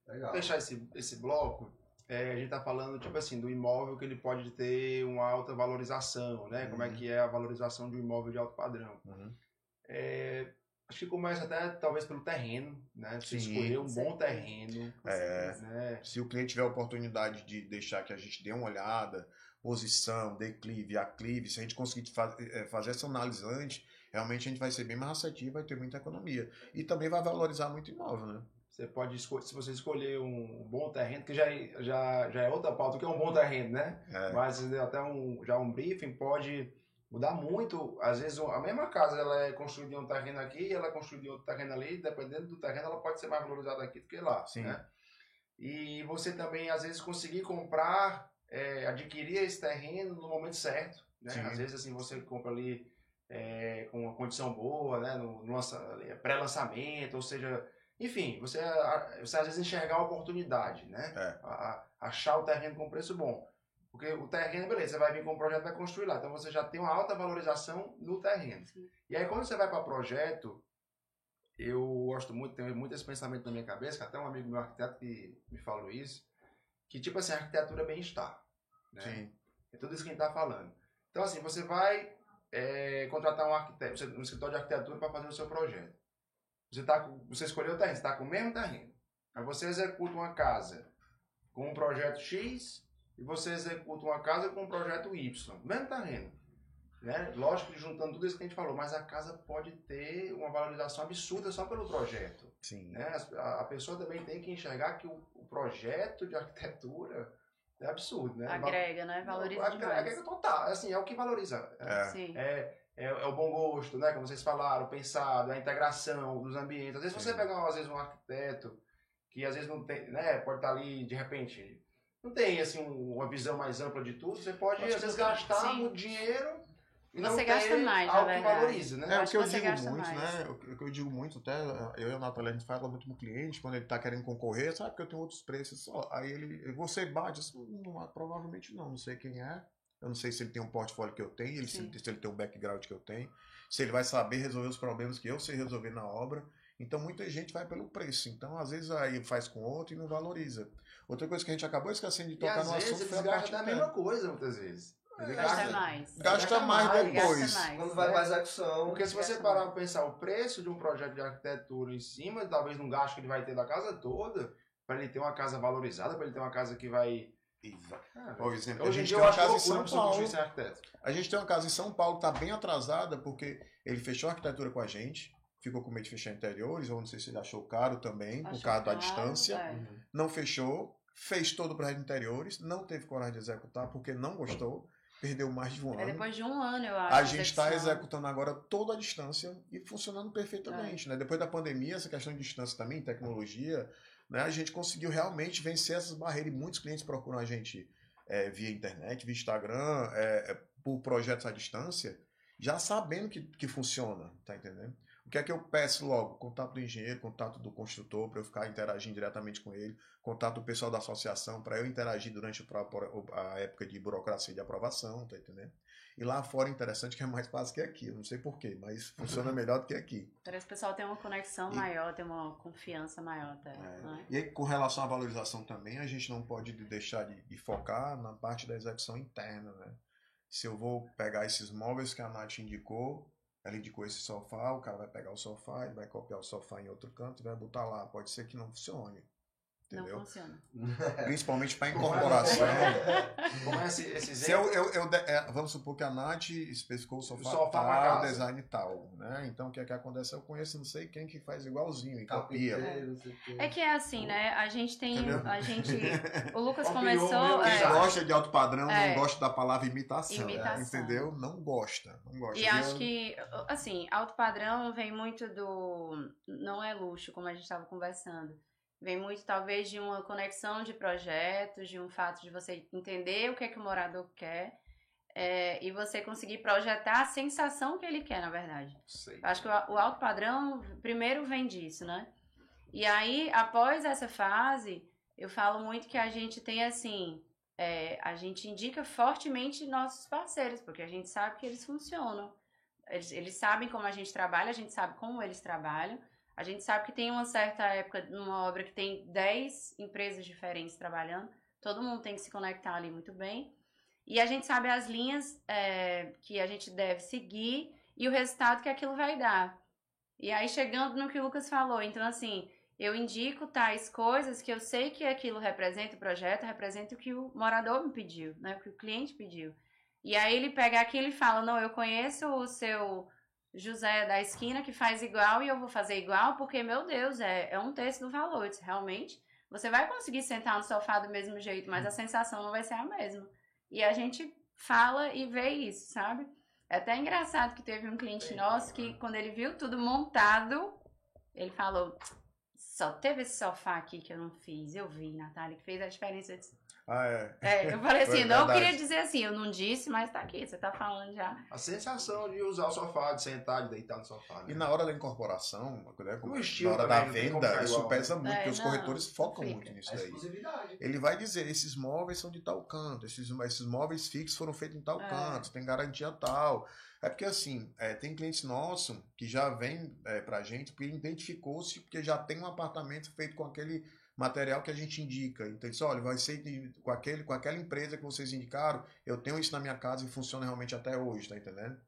Legal. Fechar esse bloco, a gente está falando, tipo assim, do imóvel que ele pode ter uma alta valorização, né? Como é que é a valorização de um imóvel de alto padrão. Acho que começa até, talvez, pelo terreno, né? Você escolher um bom terreno. Né? Se o cliente tiver a oportunidade de deixar que a gente dê uma olhada, posição, declive, aclive, se a gente conseguir fazer essa análise antes, realmente a gente vai ser bem mais assertivo, vai ter muita economia. E também vai valorizar muito o imóvel, né? Você pode se você escolher um bom terreno, que já é outra pauta, que é um bom terreno, né? Mas até um briefing pode mudar muito. Às vezes a mesma casa ela é construída em um terreno aqui, ela é construída em outro terreno ali, dependendo do terreno ela pode ser mais valorizada aqui do que lá. Sim. Né? E você também às vezes conseguir comprar, adquirir esse terreno no momento certo. Né? Às vezes assim você compra ali com uma condição boa, né? no pré-lançamento, ou seja... Enfim, você às vezes enxergar a oportunidade, né? Achar o terreno com preço bom. Porque o terreno, beleza, você vai vir com um projeto e vai construir lá. Então você já tem uma alta valorização no terreno. Sim. E aí quando você vai para projeto, eu gosto muito, tenho muito esse pensamento na minha cabeça, que até um amigo meu arquiteto que me falou isso, que tipo assim, a arquitetura é bem-estar. Né? Sim. É tudo isso que a gente está falando. Então assim, você vai contratar um arquiteto, um escritório de arquitetura para fazer o seu projeto. Você escolheu o terreno, você está com o mesmo terreno. Aí você executa uma casa com um projeto X e você executa uma casa com um projeto Y. Mesmo terreno. Né? Lógico que juntando tudo isso que a gente falou, mas a casa pode ter uma valorização absurda só pelo projeto. Sim. Né? A pessoa também tem que enxergar que o projeto de arquitetura é absurdo. Né? Agrega, né? Valoriza demais. Agrega total. Assim, é o que valoriza. Sim. É o bom gosto, né? Como vocês falaram, o pensado, a integração dos ambientes. Às vezes você pegar, às vezes, um arquiteto que às vezes não tem, né? Pode estar ali, de repente, não tem, assim, uma visão mais ampla de tudo. Você pode, às vezes, gastar muito dinheiro e você não gasta ter mais, algo que valoriza, né? O que eu digo muito, né? O que eu digo muito, até eu e a Natália, a gente fala muito com o cliente, quando ele está querendo concorrer, sabe que eu tenho outros preços só. Aí você bate, provavelmente não sei quem é. Eu não sei se ele tem um portfólio que eu tenho, se ele tem um background que eu tenho, se ele vai saber resolver os problemas que eu sei resolver na obra. Então, muita gente vai pelo preço. Então, às vezes, aí faz com outro e não valoriza. Outra coisa que a gente acabou esquecendo de tocar no assunto foi a parte da mesma coisa, muitas vezes. Gasta mais depois. Quando vai para a execução. Porque se você parar para pensar o preço de um projeto de arquitetura em cima, talvez num gasto que ele vai ter da casa toda, para ele ter uma casa valorizada, para ele ter uma casa que vai... Por exemplo, a gente tem uma casa em São Paulo. A gente tem uma casa em São Paulo que está bem atrasada porque ele fechou a arquitetura com a gente, ficou com medo de fechar interiores, ou não sei se ele achou caro também, por causa da distância. Não fechou, fez todo o prédio de interiores, não teve coragem de executar porque não gostou, perdeu mais de um ano. Depois de um ano, eu acho. A gente está executando agora toda a distância e funcionando perfeitamente. Né? Depois da pandemia, essa questão de distância também, tecnologia, né? A gente conseguiu realmente vencer essas barreiras e muitos clientes procuram a gente via internet, via Instagram, por projetos à distância, já sabendo que funciona, tá entendendo? O que é que eu peço logo? Contato do engenheiro, contato do construtor, para eu ficar interagindo diretamente com ele, contato do pessoal da associação, para eu interagir durante a época de burocracia de aprovação, tá entendendo? E lá fora, interessante que é mais fácil que aqui, eu não sei porquê, mas funciona melhor do que aqui. Parece que o pessoal tem uma conexão maior, tem uma confiança maior até. Né? E aí, com relação à valorização também, a gente não pode deixar de focar na parte da execução interna, né? Se eu vou pegar esses móveis que a Nath indicou, ela indicou esse sofá, o cara vai pegar o sofá, ele vai copiar o sofá em outro canto e vai botar lá. Pode ser que não funcione. Entendeu? Não funciona. Principalmente para incorporação. Como é esse Se vamos supor que a Nath especificou o sofá tal, design tal, né? Então o que é que acontece? Eu conheço não sei quem que faz igualzinho e copia. É que é assim, né? A gente tem... O Lucas começou... Quem gosta de alto padrão não gosta da palavra imitação. Entendeu? Não gosta. E acho que, assim, alto padrão vem muito do... Não é luxo, como a gente estava conversando. Vem muito, talvez, de uma conexão de projetos, de um fato de você entender o que é que o morador quer e você conseguir projetar a sensação que ele quer, na verdade. Sei. Acho que o alto padrão, primeiro, vem disso, né? E aí, após essa fase, eu falo muito que a gente tem, assim, a gente indica fortemente nossos parceiros, porque a gente sabe que eles funcionam. Eles sabem como a gente trabalha, a gente sabe como eles trabalham. A gente sabe que tem uma certa época, numa obra que tem 10 empresas diferentes trabalhando, todo mundo tem que se conectar ali muito bem. E a gente sabe as linhas que a gente deve seguir e o resultado que aquilo vai dar. E aí, chegando no que o Lucas falou, então, assim, eu indico tais coisas que eu sei que aquilo representa o projeto, representa o que o morador me pediu, né, o que o cliente pediu. E aí, ele pega aquilo e fala, não, eu conheço o seu... José da esquina que faz igual e eu vou fazer igual porque, meu Deus, é um terço do valor. Realmente, você vai conseguir sentar no sofá do mesmo jeito, mas a sensação não vai ser a mesma. E a gente fala e vê isso, sabe? É até engraçado que teve um cliente nosso que, quando ele viu tudo montado, ele falou, só teve esse sofá aqui que eu não fiz. Eu vi, Natália, que fez a diferença. Eu falei assim, não queria dizer assim, eu não disse, mas tá aqui, você tá falando já. A sensação de usar o sofá, de sentar, de deitar no sofá. Né? E na hora da incorporação, né, na hora da venda, isso pesa muito, porque os corretores focam muito nisso daí. Ele vai dizer, esses móveis são de tal canto, esses móveis fixos foram feitos em tal canto, tem garantia tal. É porque assim, tem clientes nossos que já vêm pra gente porque identificou-se porque já tem um apartamento feito com aquele material que a gente indica. Então, diz, olha, vai ser com aquela empresa que vocês indicaram, eu tenho isso na minha casa e funciona realmente até hoje, tá entendendo?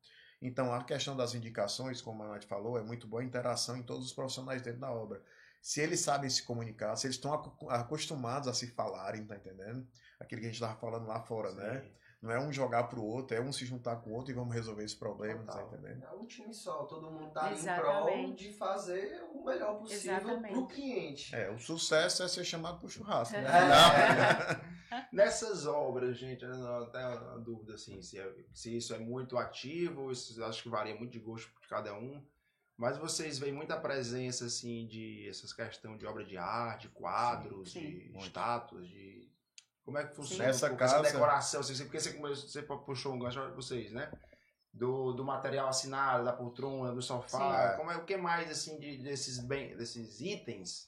Então, a questão das indicações, como a Nath falou, é muito boa a interação em todos os profissionais dentro da obra. Se eles sabem se comunicar, se eles estão acostumados a se falarem, tá entendendo? Aquilo que a gente estava falando lá fora, sim, né? Não é um jogar pro outro, é um se juntar com o outro e vamos resolver esse problema, tá entendendo? É um time só, todo mundo tá ali em prol de fazer o melhor possível pro cliente. O sucesso é ser chamado pro churrasco, né? Nessas obras, gente, até uma dúvida assim, se isso é muito ativo, isso acho que varia muito de gosto de cada um, mas vocês veem muita presença assim de essas questões de obra de arte, quadros, de estátuas, de... Como é que funciona essa decoração? Porque você puxou um gancho para vocês, né? Do material assinado, da poltrona, do sofá. O que mais assim desses itens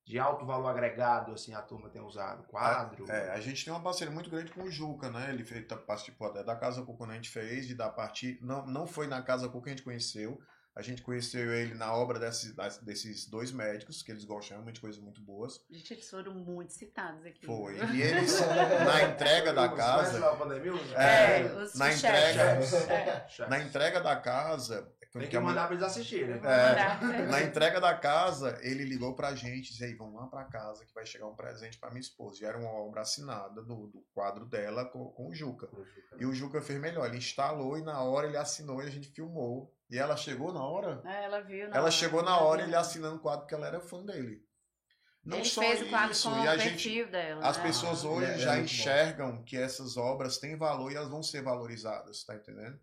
de alto valor agregado assim a turma tem usado? Quadro? A gente tem uma parceria muito grande com o Juca, né? Ele participou até da Casa Cuca, a gente fez, e da parte... Não foi na Casa Cuca que a gente conheceu. A gente conheceu ele na obra desses dois médicos, que eles gostam realmente de coisas muito boas. Gente, eles foram muito citados aqui. Foi. E eles, na entrega da casa... Na entrega da casa... Tem que mandar pra eles assistirem. Na entrega da casa, ele ligou pra gente e disse, aí, vamos lá pra casa que vai chegar um presente pra minha esposa. E era uma obra assinada do quadro dela com o Juca. E o Juca fez melhor, ele instalou e na hora ele assinou e a gente filmou. E ela chegou na hora? Ela viu. Ela chegou na hora ele assinando o quadro porque ela era fã dele. Não ele só fez o quadro isso, com e o perfil dela. As pessoas hoje já enxergam que essas obras têm valor e elas vão ser valorizadas, tá entendendo?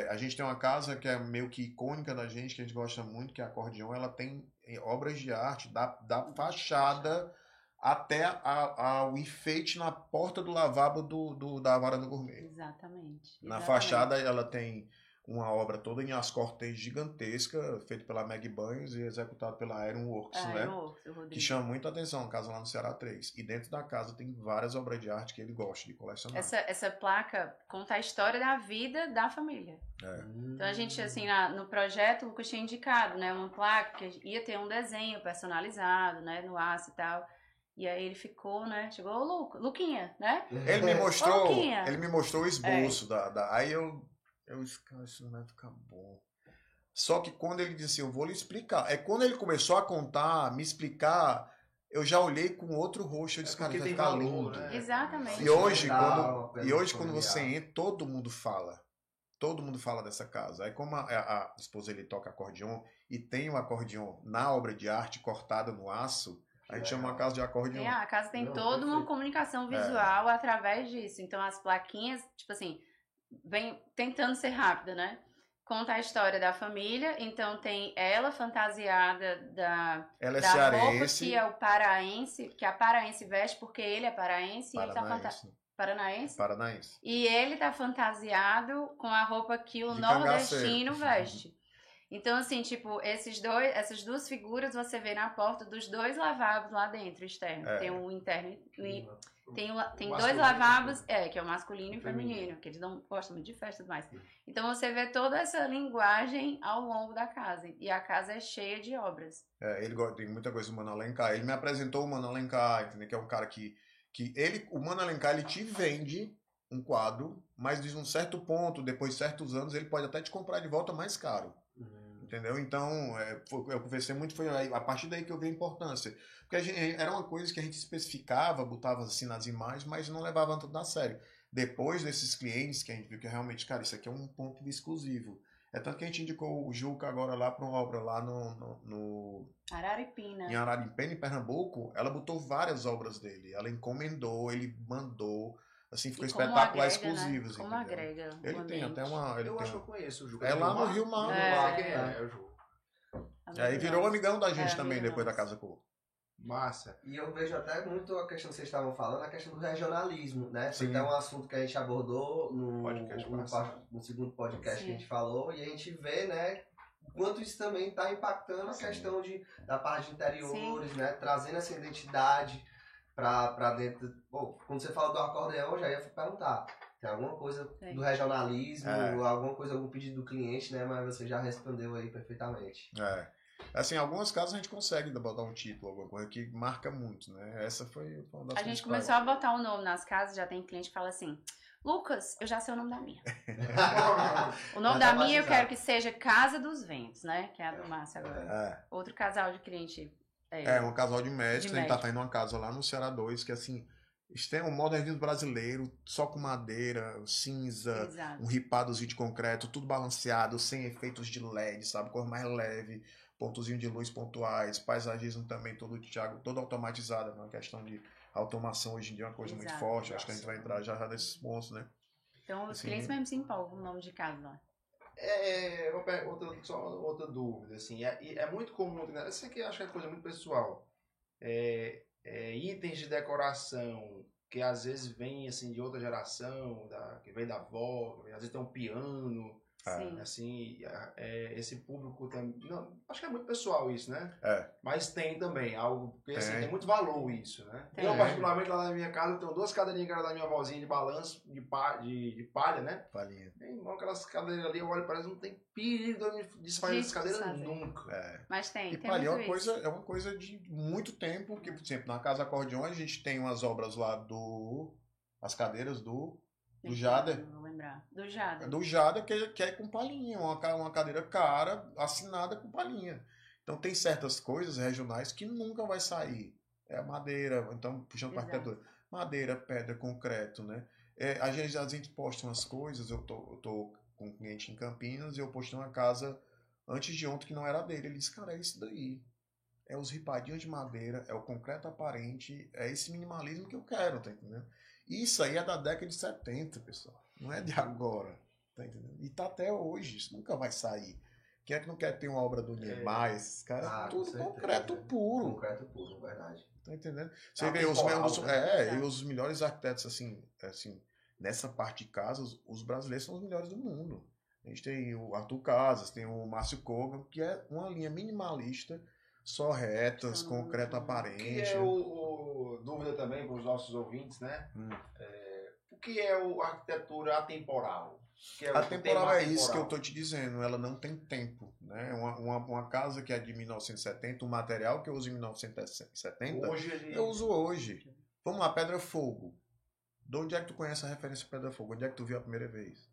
A gente tem uma casa que é meio que icônica da gente, que a gente gosta muito, que é a Acordeon. Ela tem obras de arte da fachada até o enfeite na porta do lavabo da Varanda Gourmet. Exatamente. Na fachada ela tem uma obra toda em as cortês gigantesca, feita pela Meg Banhos e executada pela Ironworks, né? Que chama muita atenção, uma casa lá no Ceará 3. E dentro da casa tem várias obras de arte que ele gosta de colecionar. Essa placa conta a história da vida da família. Então a gente, assim, no projeto, o Lucas tinha indicado, né? Uma placa que ia ter um desenho personalizado, né? No aço e tal. E aí ele ficou, né? Chegou o Luquinha, né? Ele me mostrou o esboço aí eu disse, cara, isso não vai ficar bom. Só que quando ele disse, eu vou lhe explicar. Quando ele começou a contar, me explicar, eu já olhei com outro rosto. Eu disse, cara, vai ficar lindo. Né? Exatamente. E hoje, quando você entra, todo mundo fala. Todo mundo fala dessa casa. Aí como a esposa ele toca acordeon e tem um acordeon na obra de arte cortada no aço, a gente chama uma casa de acordeon. A casa tem toda uma comunicação visual através disso. Então as plaquinhas, tipo assim, vem tentando ser rápida, né? Conta a história da família, então tem ela fantasiada da roupa que é o paraense, que a paraense veste porque ele é paraense e ele tá Paranaense? E ele tá fantasiado com a roupa que o nordestino veste. Então, assim, tipo, essas duas figuras você vê na porta dos dois lavabos lá dentro, externo. Tem um interno e tem dois lavabos, que é o masculino e o feminino, que eles não gostam muito de festa e tudo mais. Então você vê toda essa linguagem ao longo da casa. E a casa é cheia de obras. Ele gosta de muita coisa do Mano Alencar. Ele me apresentou o Mano Alencar, entendeu? Que é um cara o Mano Alencar, ele te vende um quadro, mas de um certo ponto, depois de certos anos, ele pode até te comprar de volta mais caro. Entendeu? Então, eu conversei muito, foi a partir daí que eu vi a importância. Porque era uma coisa que a gente especificava, botava assim nas imagens, mas não levava tanto a sério. Depois desses clientes que a gente viu que realmente, cara, isso aqui é um ponto exclusivo. É tanto que a gente indicou o Juca agora lá para uma obra lá no Araripina. Em Araripina, em Pernambuco, ela botou várias obras dele. Ela encomendou, ele mandou. Assim, ficou espetacular, exclusivos. Né? Como agrega. Ele tem até uma. Acho que eu conheço o Juca. É lá no Rio Mar. É o Juca. Aí virou amigão da gente também, depois da Casa Cor. Massa. E eu vejo até muito a questão que vocês estavam falando, a questão do regionalismo, né? Sim. Foi até um assunto que a gente abordou no segundo podcast que a gente falou, e a gente vê, né, quanto isso também está impactando a questão da parte de interiores, né? Trazendo essa identidade para dentro. Pô, quando você fala do acordeão, eu já ia perguntar. Tem alguma coisa do regionalismo, alguma coisa, algum pedido do cliente, né? Mas você já respondeu aí perfeitamente. Assim, em alguns casos a gente consegue botar um título, alguma coisa que marca muito, né? Essa foi uma das A gente começou a botar um nome nas casas, já tem cliente que fala assim, Lucas, eu já sei o nome da minha. O nome da minha eu quero que seja Casa dos Ventos, né? Que é a do Márcio agora. Outro casal de cliente. Um casal de médicos, a gente tá fazendo uma casa lá no Ceará 2, que assim, tem um modernismo brasileiro, só com madeira, cinza, Exato. Um ripadozinho de concreto, tudo balanceado, sem efeitos de LED, sabe? Cor mais leve, pontozinho de luz pontuais, paisagismo também todo automatizado, uma questão de automação hoje em dia é uma coisa muito forte, acho que a gente vai entrar já nesses pontos, né? Então os clientes mesmo se empolgam com o nome de casa lá. Outra dúvida, assim, é muito comum, né? Isso aqui eu acho que é coisa muito pessoal, itens de decoração que às vezes vem assim de outra geração, que vem da avó, às vezes tem um piano, assim, esse público tem, não, acho que é muito pessoal isso, né? Mas tem também algo, porque assim, tem muito valor isso, né? Eu particularmente lá na minha casa eu tenho 2 cadeirinhas que eram da minha avózinha de balanço, de palha, né? Palhinha. Tem aquelas cadeiras ali, eu olho, parece que não tem perigo de desfazer essas cadeiras nunca. Mas tem palha é uma coisa de muito tempo, que por exemplo, na Casa Acordeon a gente tem umas obras lá as cadeiras do Jader. Não vou lembrar. Do Jader. Do Jader, que é com palhinha, uma cadeira cara, assinada com palhinha. Então tem certas coisas regionais que nunca vai sair. É madeira, então puxando para arquitetura. Madeira, pedra, concreto, né? A gente posta umas coisas, eu tô com um cliente em Campinas e eu postei uma casa antes de ontem que não era dele. Ele disse, cara, é isso daí. É os ripadinhos de madeira, é o concreto aparente, é esse minimalismo que eu quero, tá entendendo? Isso aí é da década de 70, pessoal. Não é de agora, tá entendendo? E tá até hoje, isso nunca vai sair. Quem é que não quer ter uma obra do Niemeyer? Esses caras, tudo concreto puro. Concreto puro, verdade. Tá entendendo? Você vê os melhores arquitetos, assim, nessa parte de casas, os brasileiros são os melhores do mundo. A gente tem o Arthur Casas, tem o Márcio Kogan, que é uma linha minimalista, só retas, concreto aparente. Que é dúvida também para os nossos ouvintes, né? O que é a arquitetura atemporal? Atemporal é isso que eu estou te dizendo, ela não tem tempo, né? Uma casa que é de 1970, um material que eu uso em 1970, eu uso hoje. Vamos lá, Pedra Fogo. De onde é que tu conhece a referência Pedra Fogo? Onde é que tu viu a primeira vez?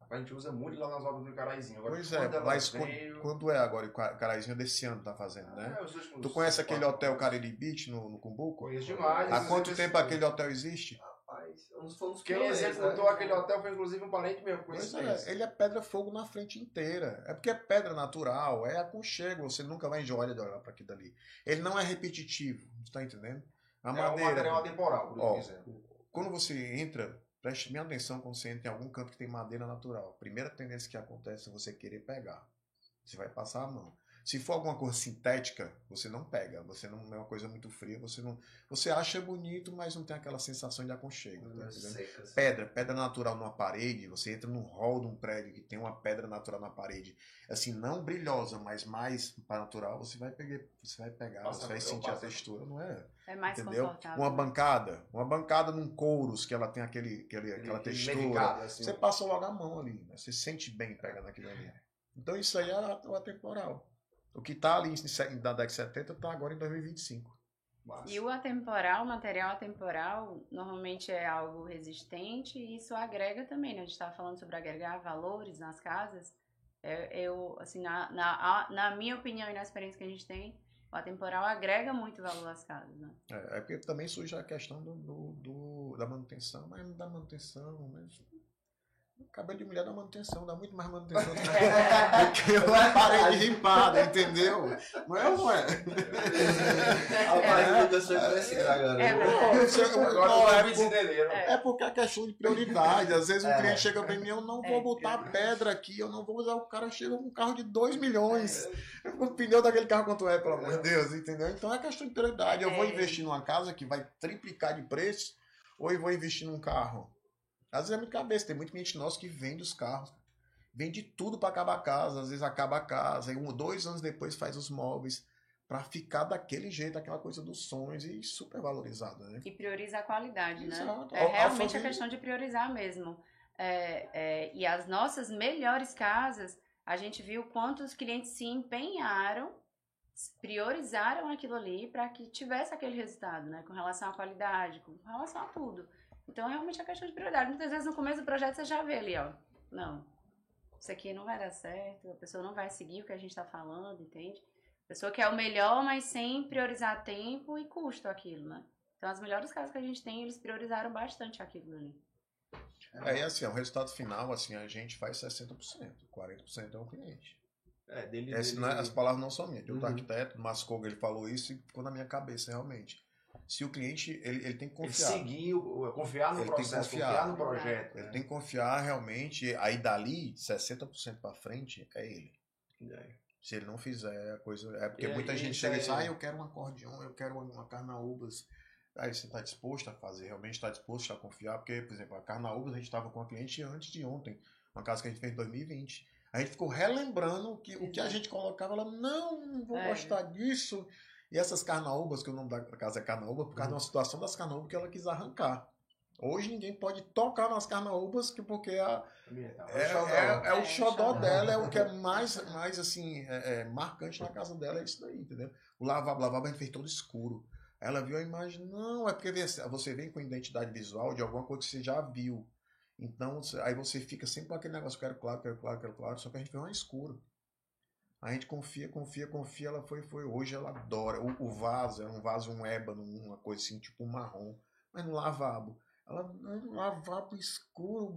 A gente usa muito lá nas obras do Caraizinho. Agora, pois é, mas quando é agora? O Caraizinho desse ano tá fazendo, né? Tu conhece aquele hotel Cariri Beach no Cumbuco? Conheço demais. Há quanto tempo aquele hotel existe? Quem executou aquele hotel foi inclusive um parente meu. Pois é, ele é Pedra Fogo na frente inteira. É porque é pedra natural, é aconchego. Você nunca vai enjoar de olhar para aquilo dali. Ele não é repetitivo, você tá entendendo? A madeira, um material atemporal, por exemplo. Quando você entra, preste bem atenção quando você entra em algum canto que tem madeira natural. A primeira tendência que acontece é você querer pegar. Você vai passar a mão. Se for alguma coisa sintética, você não pega. Você não é uma coisa muito fria. Você acha bonito, mas não tem aquela sensação de aconchego. Tá pedra natural numa parede. Você entra num hall de um prédio que tem uma pedra natural na parede. Assim, não brilhosa, mas mais natural. Você vai pegar, você vai sentir a textura, não é? É mais confortável. Uma bancada num couros que ela tem aquela textura. Assim, você passa logo a mão ali. Né? Você sente bem pegando aquilo ali. Então isso aí é o atemporal. O que está ali da década de 70 está agora em 2025. Massa. E o atemporal, o material atemporal, normalmente é algo resistente e isso agrega também, né? A gente estava falando sobre agregar valores nas casas. Assim, na minha opinião e na experiência que a gente tem, o atemporal agrega muito valor às casas, né? É porque também surge a questão da manutenção, mas não dá manutenção, mas... O cabelo de mulher dá manutenção, dá muito mais manutenção do que uma parede rimpada, entendeu? Não é ou não é? É porque é questão de prioridade. Às vezes o cliente chega para mim, eu não vou botar pedra aqui, eu não vou usar. O cara chega com um carro de 2 milhões. O pneu daquele carro quanto é, pelo amor de Deus, entendeu? Então é questão de prioridade. Eu vou investir numa casa que vai triplicar de preço ou eu vou investir num carro? Às vezes é muito cabeça, tem muito cliente nosso que vende os carros, vende tudo para acabar a casa, às vezes acaba a casa, e 2 anos depois faz os móveis para ficar daquele jeito, aquela coisa dos sonhos e super valorizado, né? E prioriza a qualidade, né? Exato. É realmente a questão de priorizar mesmo. E as nossas melhores casas, a gente viu quantos clientes se empenharam, priorizaram aquilo ali para que tivesse aquele resultado, né? Com relação à qualidade, com relação a tudo. Então, realmente é questão de prioridade. Muitas vezes no começo do projeto você já vê ali, ó. Não, isso aqui não vai dar certo, a pessoa não vai seguir o que a gente está falando, entende? A pessoa quer o melhor, mas sem priorizar tempo e custo aquilo, né? Então, as melhores casas que a gente tem, eles priorizaram bastante aquilo ali. E assim, o resultado final, assim, a gente faz 60%, 40% é o cliente. As palavras não são minhas. O arquiteto, o Mascogo, ele falou isso e ficou na minha cabeça, realmente. Se o cliente, ele tem que confiar. Confiar no processo, confiar no projeto. Ele tem que confiar realmente. Aí dali, 60% para frente, é ele. Se ele não fizer a coisa... É porque muita gente chega e diz, eu quero um acordeão, eu quero uma carnaúbas. Aí você está disposto a fazer, realmente está disposto a confiar. Porque, por exemplo, a carnaúbas a gente estava com a cliente antes de ontem. Uma casa que a gente fez em 2020. A gente ficou relembrando o que a gente colocava. Ela, não vou gostar disso. E essas carnaúbas, que o nome da casa é carnaúba, por causa de uma situação das carnaúbas que ela quis arrancar. Hoje ninguém pode tocar nas carnaúbas, porque o xodó dela, é o que é mais assim, marcante na casa dela, é isso daí, entendeu? O lavabo a gente fez todo escuro. Ela viu a imagem, não, é porque você vem com identidade visual de alguma coisa que você já viu. Então, aí você fica sempre com aquele negócio, quero claro, só que a gente fez uma escuro. A gente confia, ela foi. Hoje ela adora. O vaso, é um vaso, um ébano, uma coisa assim, tipo um marrom. Mas no lavabo. Ela, no lavabo escuro,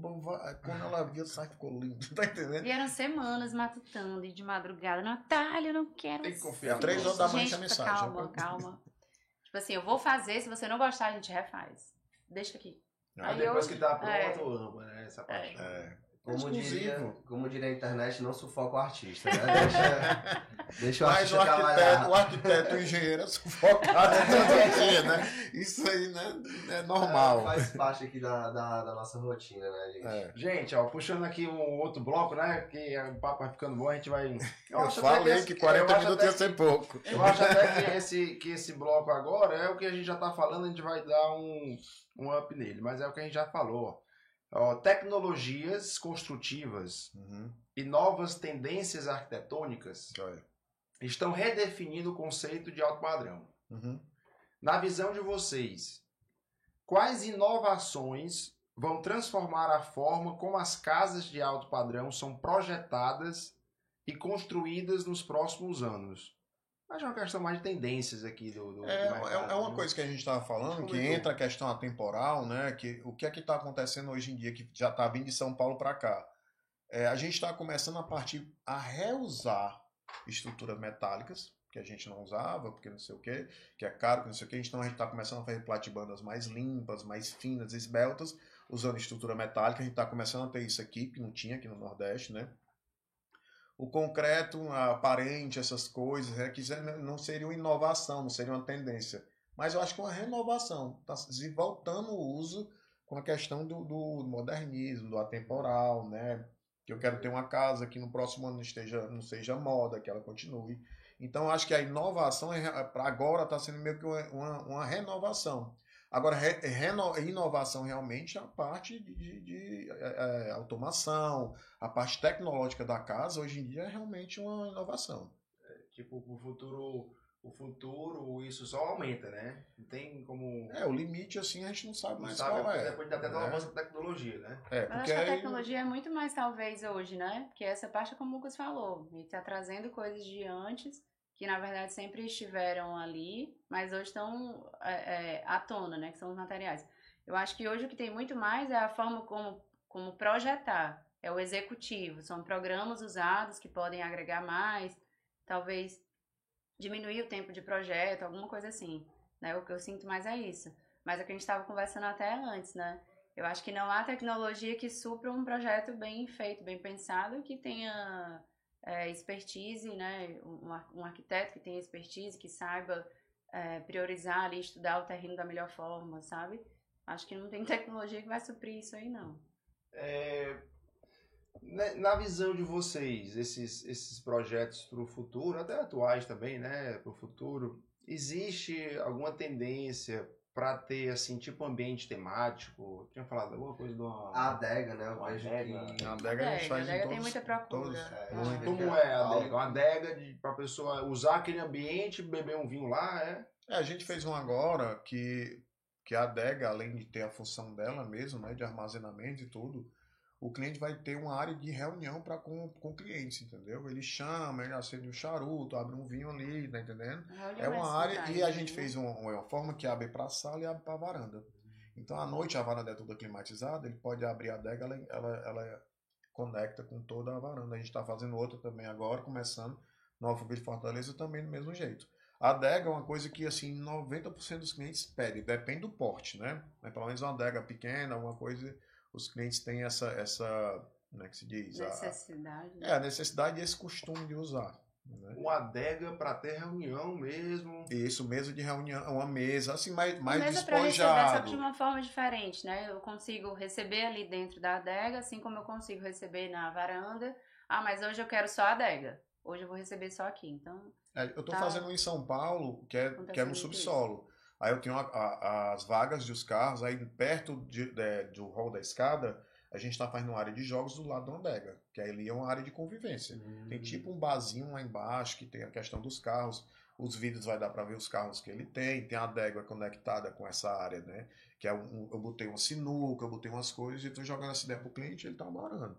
quando ela viu, ficou lindo, tá entendendo? E eram semanas matutando e de madrugada. Natália, eu não quero. Tem que confiar. 3 horas da manhã tinha mensagem. Calma. Tipo assim, eu vou fazer, se você não gostar, a gente refaz. Deixa aqui. Aí depois que tá pronto, essa parte. Como diria a internet, não sufoca o artista, né? Deixa o artista o arquiteto e o engenheiro é sufocado todo dia, né? Isso aí, né? É normal. Faz parte aqui da nossa rotina, né, gente? Gente, ó, puxando aqui um outro bloco, né? Que o papo vai ficando bom, a gente vai... Eu falei que 40 minutos ia ser pouco. Eu acho até que esse bloco agora é o que a gente já tá falando, a gente vai dar um up nele, mas é o que a gente já falou, ó. Tecnologias construtivas e novas tendências arquitetônicas estão redefinindo o conceito de alto padrão. Na visão de vocês, quais inovações vão transformar a forma como as casas de alto padrão são projetadas e construídas nos próximos anos? Acho uma questão mais de tendências aqui do mercado. É uma coisa que a gente estava falando, que entra a questão atemporal, né? Que, o que é que está acontecendo hoje em dia, que já está vindo de São Paulo para cá? A gente está começando a reusar estruturas metálicas, que a gente não usava, porque não sei o quê, que é caro, que não sei o quê. Então a gente está começando a fazer platibandas mais limpas, mais finas, esbeltas, usando estrutura metálica. A gente está começando a ter isso aqui, que não tinha aqui no Nordeste, né? O concreto aparente, essas coisas, que não seria uma inovação, não seria uma tendência. Mas eu acho que é uma renovação. Está se voltando o uso com a questão do modernismo, do atemporal, né? Que eu quero ter uma casa que no próximo ano não seja moda, que ela continue. Então, eu acho que a inovação, para agora, está sendo meio que uma renovação. Agora, inovação realmente é a parte de automação, a parte tecnológica da casa, hoje em dia é realmente uma inovação. Tipo, o futuro, isso só aumenta, né? Não tem como... o limite, assim, a gente não sabe mais qual é. Depois até da avanço da tecnologia, né? Porque eu acho que a tecnologia é muito mais, talvez, hoje, né? Porque essa parte, como o Lucas falou, ele está trazendo coisas de antes, que na verdade sempre estiveram ali, mas hoje estão à tona, né? Que são os materiais. Eu acho que hoje o que tem muito mais é a forma como projetar. É o executivo, são programas usados que podem agregar mais, talvez diminuir o tempo de projeto, alguma coisa assim, né? O que eu sinto mais é isso. Mas é o que a gente estava conversando até antes, né? Eu acho que não há tecnologia que supra um projeto bem feito, bem pensado, que tenha expertise, né? Um arquiteto que tenha expertise, que saiba priorizar ali, estudar o terreno da melhor forma, sabe? Acho que não tem tecnologia que vai suprir isso aí, não. Na visão de vocês, esses projetos para o futuro, até atuais também, né, para o futuro, existe alguma tendência para ter, assim, tipo ambiente temático? Tinha falado alguma coisa de uma... A adega, né? A adega tem muita procura. Como é a adega? Uma adega para a pessoa usar aquele ambiente, beber um vinho lá, a gente fez um agora que a adega, além de ter a função dela mesmo, né, de armazenamento e tudo, o cliente vai ter uma área de reunião com clientes, entendeu? Ele chama, ele acende um charuto, abre um vinho ali, tá entendendo? É uma área, e a gente fez uma forma que abre para a sala e abre para a varanda. Então, à noite, a varanda é toda climatizada, ele pode abrir a adega, ela conecta com toda a varanda. A gente está fazendo outra também agora, começando, no Alphaville Fortaleza, também do mesmo jeito. A adega é uma coisa que, assim, 90% dos clientes pedem, depende do porte, né? Pelo menos uma adega pequena, alguma coisa... Os clientes têm essa como é que se diz? Necessidade. A necessidade e esse costume de usar. Né? Uma adega para ter reunião mesmo. Isso, mesa de reunião, uma mesa assim mais mesa despojado. Só que de uma forma diferente, né? Eu consigo receber ali dentro da adega, assim como eu consigo receber na varanda. Mas hoje eu quero só a adega. Hoje eu vou receber só aqui, então... eu estou fazendo em São Paulo, que é no subsolo. Isso. Aí eu tenho as vagas dos carros, aí perto do hall da escada, a gente está fazendo uma área de jogos do lado da adega, que aí ali é uma área de convivência. Tem tipo um barzinho lá embaixo, que tem a questão dos carros, os vidros vai dar para ver os carros que ele tem a adega conectada com essa área, né? Que eu botei uma sinuca, eu botei umas coisas e estou jogando essa ideia pro cliente, ele tá morando.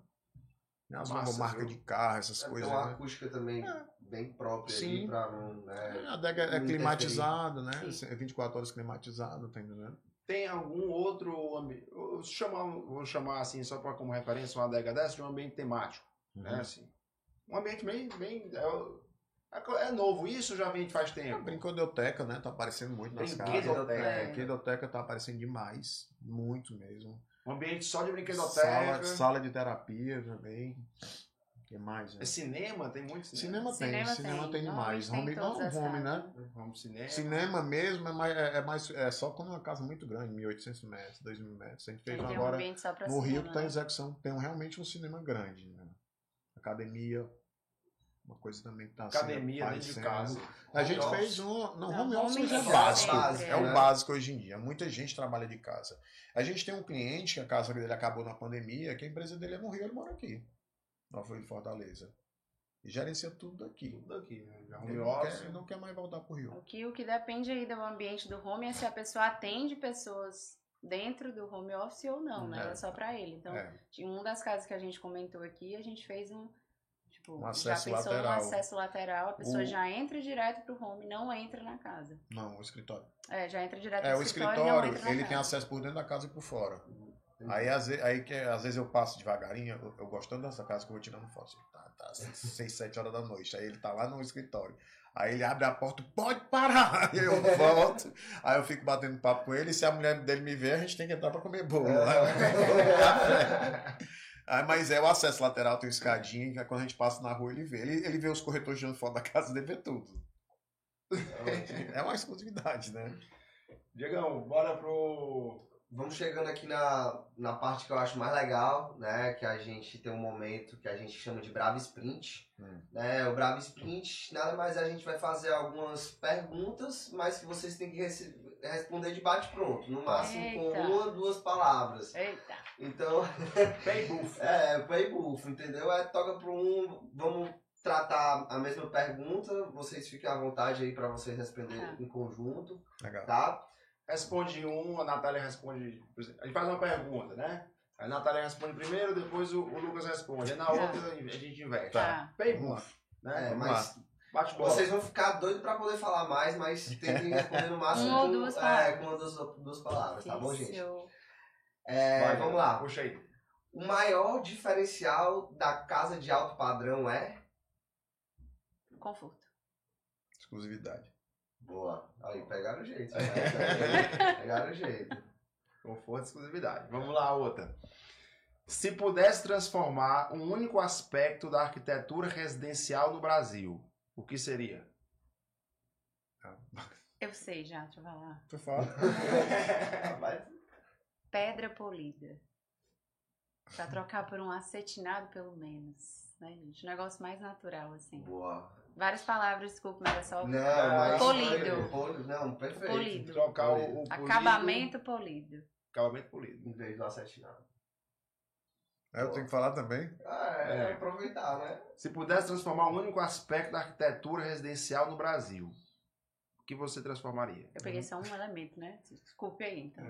As novas marcas de carro, essas coisas. Tem uma acústica também bem própria. Sim. Ali para não... a adega é climatizada, né? É 24 horas climatizado, tá entendendo? Tem algum outro ambiente... Vou chamar assim, só para como referência, uma adega dessa, de um ambiente temático. Né? Assim, um ambiente bem É novo isso ou já vem faz tempo? A brinquedoteca, né? Tá aparecendo muito nas casas. Brinquedoteca tá aparecendo demais. Muito mesmo. Um ambiente só de brinquedoteca. Sala de terapia também. O que mais? É cinema? Tem muito cinema? Cinema tem demais. Home, né? Home cinema. Cinema mesmo é só quando é uma casa muito grande, 1.800 metros, 2.000 metros. A gente fez agora no Rio que está em execução. Tem realmente um cinema grande. Né? Academia. Uma coisa também que está academia dentro de casa. A gente fez home office é básico. É o básico hoje em dia. Muita gente trabalha de casa. A gente tem um cliente que a casa dele acabou na pandemia, que a empresa dele é no Rio, ele mora aqui. Nós foi em Fortaleza. E gerencia tudo daqui. Tudo aqui, né? Ele não quer mais voltar pro Rio. O que depende aí do ambiente do home é se a pessoa atende pessoas dentro do home office ou não, né? É só para ele. Então, em uma das casas que a gente comentou aqui, a gente fez um acesso já pensou lateral. Um acesso lateral, a pessoa já entra direto pro home, não entra na casa. Não, o escritório. Já entra direto no escritório. O escritório, ele tem acesso por dentro da casa e por fora. Aí às vezes eu passo devagarinho, eu gostando dessa casa que eu vou tirando foto. Tá 6, 7 horas da noite. Aí ele tá lá no escritório. Aí ele abre a porta, pode parar! Aí eu volto. Aí eu fico batendo papo com ele. E se a mulher dele me ver, a gente tem que entrar pra comer bolo. Mas o acesso lateral, tem uma escadinha, que quando a gente passa na rua ele vê. Ele vê os corretores tirando foto da casa, ele vê tudo. É uma exclusividade, né? Diegão, bora pro... Vamos chegando aqui na parte que eu acho mais legal, né? Que a gente tem um momento que a gente chama de Brava Sprint. Né? O Brava Sprint, nada mais a gente vai fazer algumas perguntas, mas que vocês têm que responder de bate-pronto. No máximo com 1 ou 2 palavras. Eita! Então... Paybuff. Paybuff, entendeu? Toca pro um, vamos tratar a mesma pergunta, vocês fiquem à vontade aí para vocês responderem em conjunto. Legal. Tá? Responde um, a Natália responde. A gente faz uma pergunta, né? A Natália responde primeiro, depois o Lucas responde. Aí na outra a gente inverte. Tá. Paybuff. Né? Mas bate bola. Vocês vão ficar doidos para poder falar mais, mas tem que responder no máximo com 2 palavras. Com 2 palavras, tá bom, gente? Vamos lá. Puxa aí. O maior diferencial da casa de alto padrão é? Conforto. Exclusividade. Boa. Aí, pegaram o jeito. Pegaram o jeito. Conforto e exclusividade. Vamos lá, outra. Se pudesse transformar um único aspecto da arquitetura residencial no Brasil, o que seria? Eu sei já, deixa eu falar. Tu fala? Pedra polida. Pra trocar por um acetinado, pelo menos. Né, gente? Um negócio mais natural, assim. Boa. Várias palavras, desculpa, mas é só polido. Não, perfeito. Polido. Trocar o polido. Acabamento polido. Acabamento polido. Em vez do acetinado. Eu tenho que falar também? Aproveitar, né? Se pudesse transformar um único aspecto da arquitetura residencial no Brasil, o que você transformaria? Eu peguei só um elemento, né? Desculpe aí, então.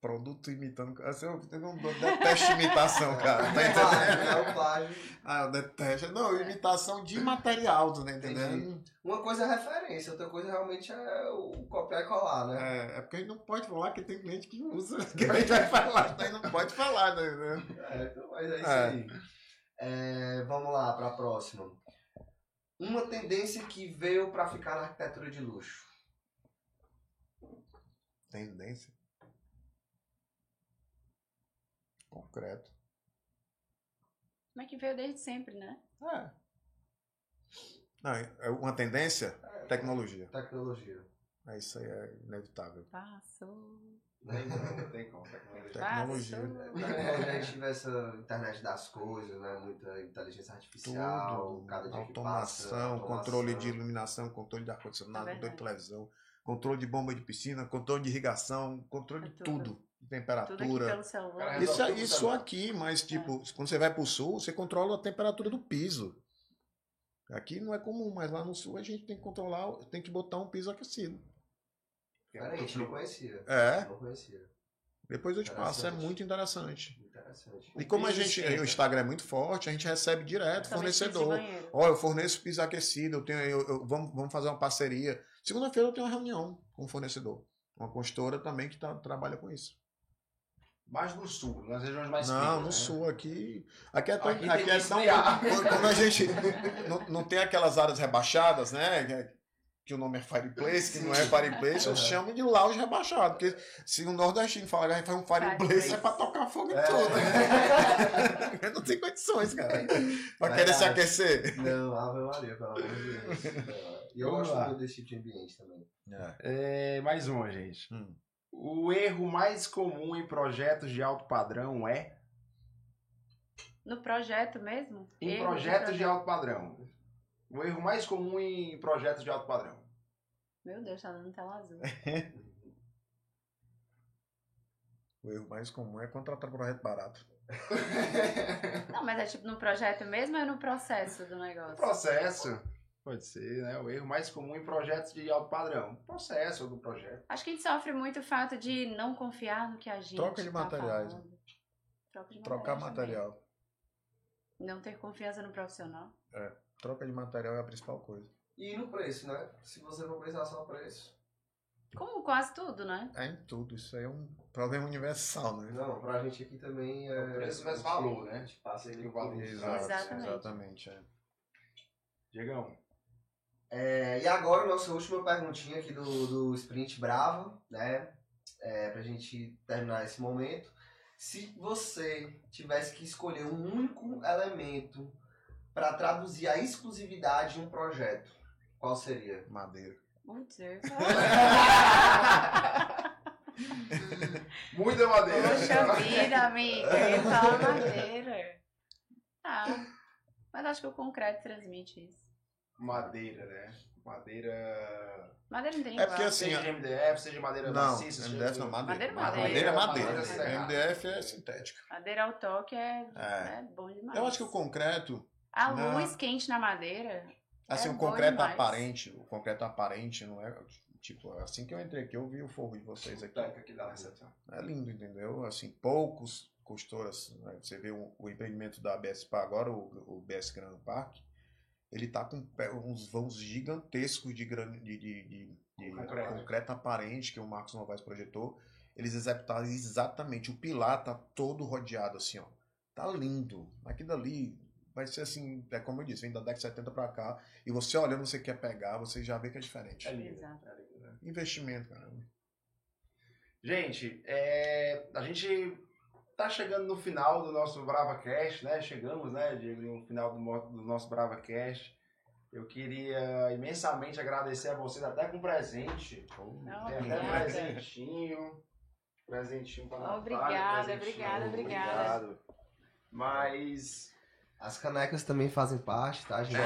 Produto imitando... Eu não detesto imitação, cara. Tá entendendo? É o plágio. Eu detesto. Não, imitação de material, tu tá entendendo? Uma coisa é referência, outra coisa realmente é o copiar e colar, né? É porque a gente não pode falar que tem cliente que usa. Que a gente vai falar, a gente não pode falar, né? Então, mas é isso aí. Vamos lá, para a próxima. Uma tendência que veio para ficar na arquitetura de luxo. Tendência? Concreto. Mas que veio desde sempre, né? Não, é uma tendência? Tecnologia. Tecnologia. Isso aí é inevitável. Passou. Não tem como. Tecnologia. A gente tive essa internet das coisas, né? Muita inteligência artificial, Tudo. cada dia Automação, controle de iluminação, controle de ar-condicionado, controle de televisão, controle de bomba de piscina, controle de irrigação, controle de tudo. Temperatura. Tudo aqui pelo celular. Isso aqui, mas tipo, quando você vai pro sul, você controla a temperatura do piso. Aqui não é comum, mas lá no sul a gente tem que controlar, tem que botar um piso aquecido. Peraí, a gente não conhecia. Não conhecia. Depois eu te passo, é muito interessante. E como o Instagram é muito forte, a gente recebe direto fornecedor. Olha, eu forneço piso aquecido, vamos fazer uma parceria. Segunda-feira eu tenho uma reunião com um fornecedor. Uma consultora também que trabalha com isso. mais no sul, nas regiões mais frias. Não, no né? sul aqui é tão... Aqui é tão... Quando a gente... não tem aquelas áreas rebaixadas, né? Que o nome é Fireplace, que não é Fireplace, eu chamo de lounge rebaixado. Porque se o nordestino falar que a gente faz um Fireplace, é pra tocar fogo em tudo. Não tem condições, cara. Pra querer se aquecer. Não, Ave Maria, pelo amor de Deus. E eu gosto muito desse tipo de ambiente também. Mais uma, gente. O erro mais comum em projetos de alto padrão é? No projeto mesmo? Em projetos de alto padrão. O erro mais comum em projetos de alto padrão. Meu Deus, tá dando tela azul. O erro mais comum é contratar um projeto barato. Não, mas é tipo no projeto mesmo ou é no processo do negócio? No processo. Pode ser, né? O erro mais comum em projetos de alto padrão. Processo do projeto. Acho que a gente sofre muito o fato de não confiar no que a gente Troca de materiais. Falando. Trocar material. Também. Não ter confiança no profissional. Troca de material é a principal coisa. E no preço, né? Se você for pensar só preço. Como quase tudo, né? É em tudo. Isso aí é um problema universal, né? Não, pra gente aqui também é... O preço versus valor, né? A gente passa aqui o valor. Exatamente. Diegão. E agora, nossa última perguntinha aqui do Sprint Brava, né? Pra gente terminar esse momento. Se você tivesse que escolher um único elemento para traduzir a exclusividade de um projeto, qual seria? Madeira. Putz, Muita madeira. Poxa vida, amiga. Eu falo madeira. Mas acho que o concreto transmite isso. Madeira, né? Madeira não tem igual. Porque assim... Seja de MDF, seja de madeira maciça. MDF não, madeira. Madeira. MDF é sintética. Madeira ao toque é bom demais. Eu acho que o concreto... A luz quente na madeira. Assim, o concreto aparente não é... Tipo, assim que eu entrei aqui, eu vi o forro de vocês aqui. Aqui da recepção. É lindo, entendeu? Assim, poucos costuras. Né? Você vê o empreendimento da BSPA agora, o BS Grand Park, ele tá com uns vãos gigantescos de concreto aparente, que o Marcos Novaes projetou. Eles executaram exatamente. O pilar tá todo rodeado assim, ó. Tá lindo. Aqui dali... Vai ser assim, como eu disse, vem da década de 70 pra cá, e você olhando, você quer pegar, você já vê que é diferente. É lindo. Né? Investimento, caramba. Gente, a gente tá chegando no final do nosso BravaCast, né? Chegamos, né, Diego, no final do nosso BravaCast. Eu queria imensamente agradecer a vocês, até com presente. Tem até presentinho. Presentinho para Natália. Obrigada. Mas... As canecas também fazem parte, tá, gente?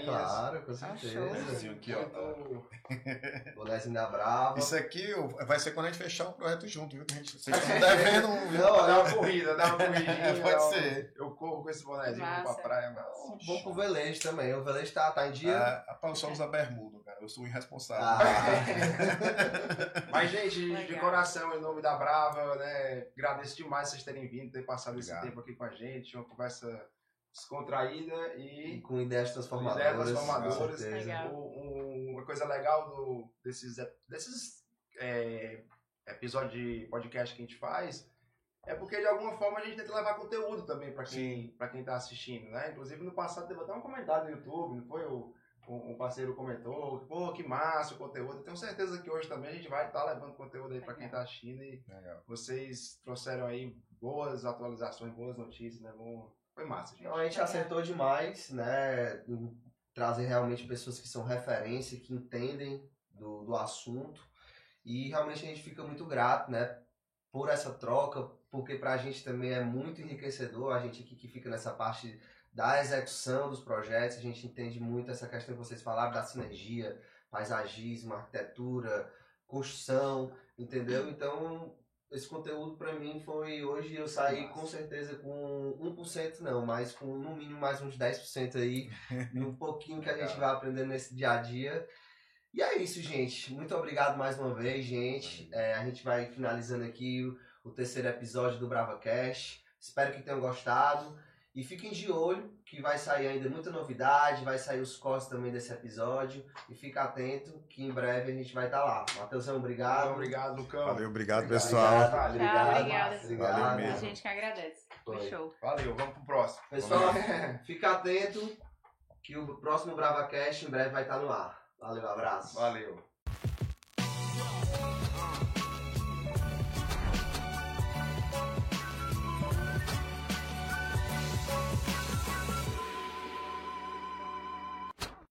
Claro, com certeza. Aqui, ó. Bonezinho da Brava. Isso aqui vai ser quando a gente fechar o projeto junto, viu? Que vocês estão devendo dá uma corridinha. Pode ser. Eu corro com esse bonezinho pra praia. Mas... Bom pro velejo também. O velejo tá em dia. Rapaz, eu só uso bermuda, cara. Eu sou irresponsável. Mas, gente, de coração, em nome da Brava, né? Agradeço demais vocês terem vindo, ter passado esse tempo aqui com a gente. Uma conversa descontraída e com ideias transformadoras. Uma coisa legal desses episódios de podcast que a gente faz é porque de alguma forma a gente tenta levar conteúdo também para quem tá assistindo, né? Inclusive no passado teve até um comentário no YouTube, não foi? Um parceiro comentou, pô, que massa o conteúdo. Eu tenho certeza que hoje também a gente vai estar levando conteúdo aí para quem tá assistindo e vocês trouxeram aí boas atualizações, boas notícias, né? Foi massa, gente. Então, a gente acertou demais, né? Em trazer realmente pessoas que são referência, que entendem do assunto. E realmente a gente fica muito grato, né? Por essa troca, porque pra gente também é muito enriquecedor, a gente aqui que fica nessa parte da execução dos projetos, a gente entende muito essa questão que vocês falaram da sinergia, paisagismo, arquitetura, construção, entendeu? Então... Esse conteúdo para mim foi, hoje eu saí com certeza com 1% não, mas com no mínimo mais uns 10% aí, no pouquinho que a gente vai aprendendo nesse dia a dia. E é isso, gente. Muito obrigado mais uma vez, gente. A gente vai finalizando aqui o terceiro episódio do BravaCast. Espero que tenham gostado. E fiquem de olho, que vai sair ainda muita novidade, vai sair os cortes também desse episódio. E fica atento, que em breve a gente vai estar lá. Matheusão, obrigado. Obrigado, Lucão. Valeu, obrigado, pessoal. Obrigada. Obrigado. mesmo. A gente que agradece. Foi show. Valeu, vamos pro próximo. Pessoal, fica atento, que o próximo BravaCast em breve vai estar no ar. Valeu, abraço. Valeu.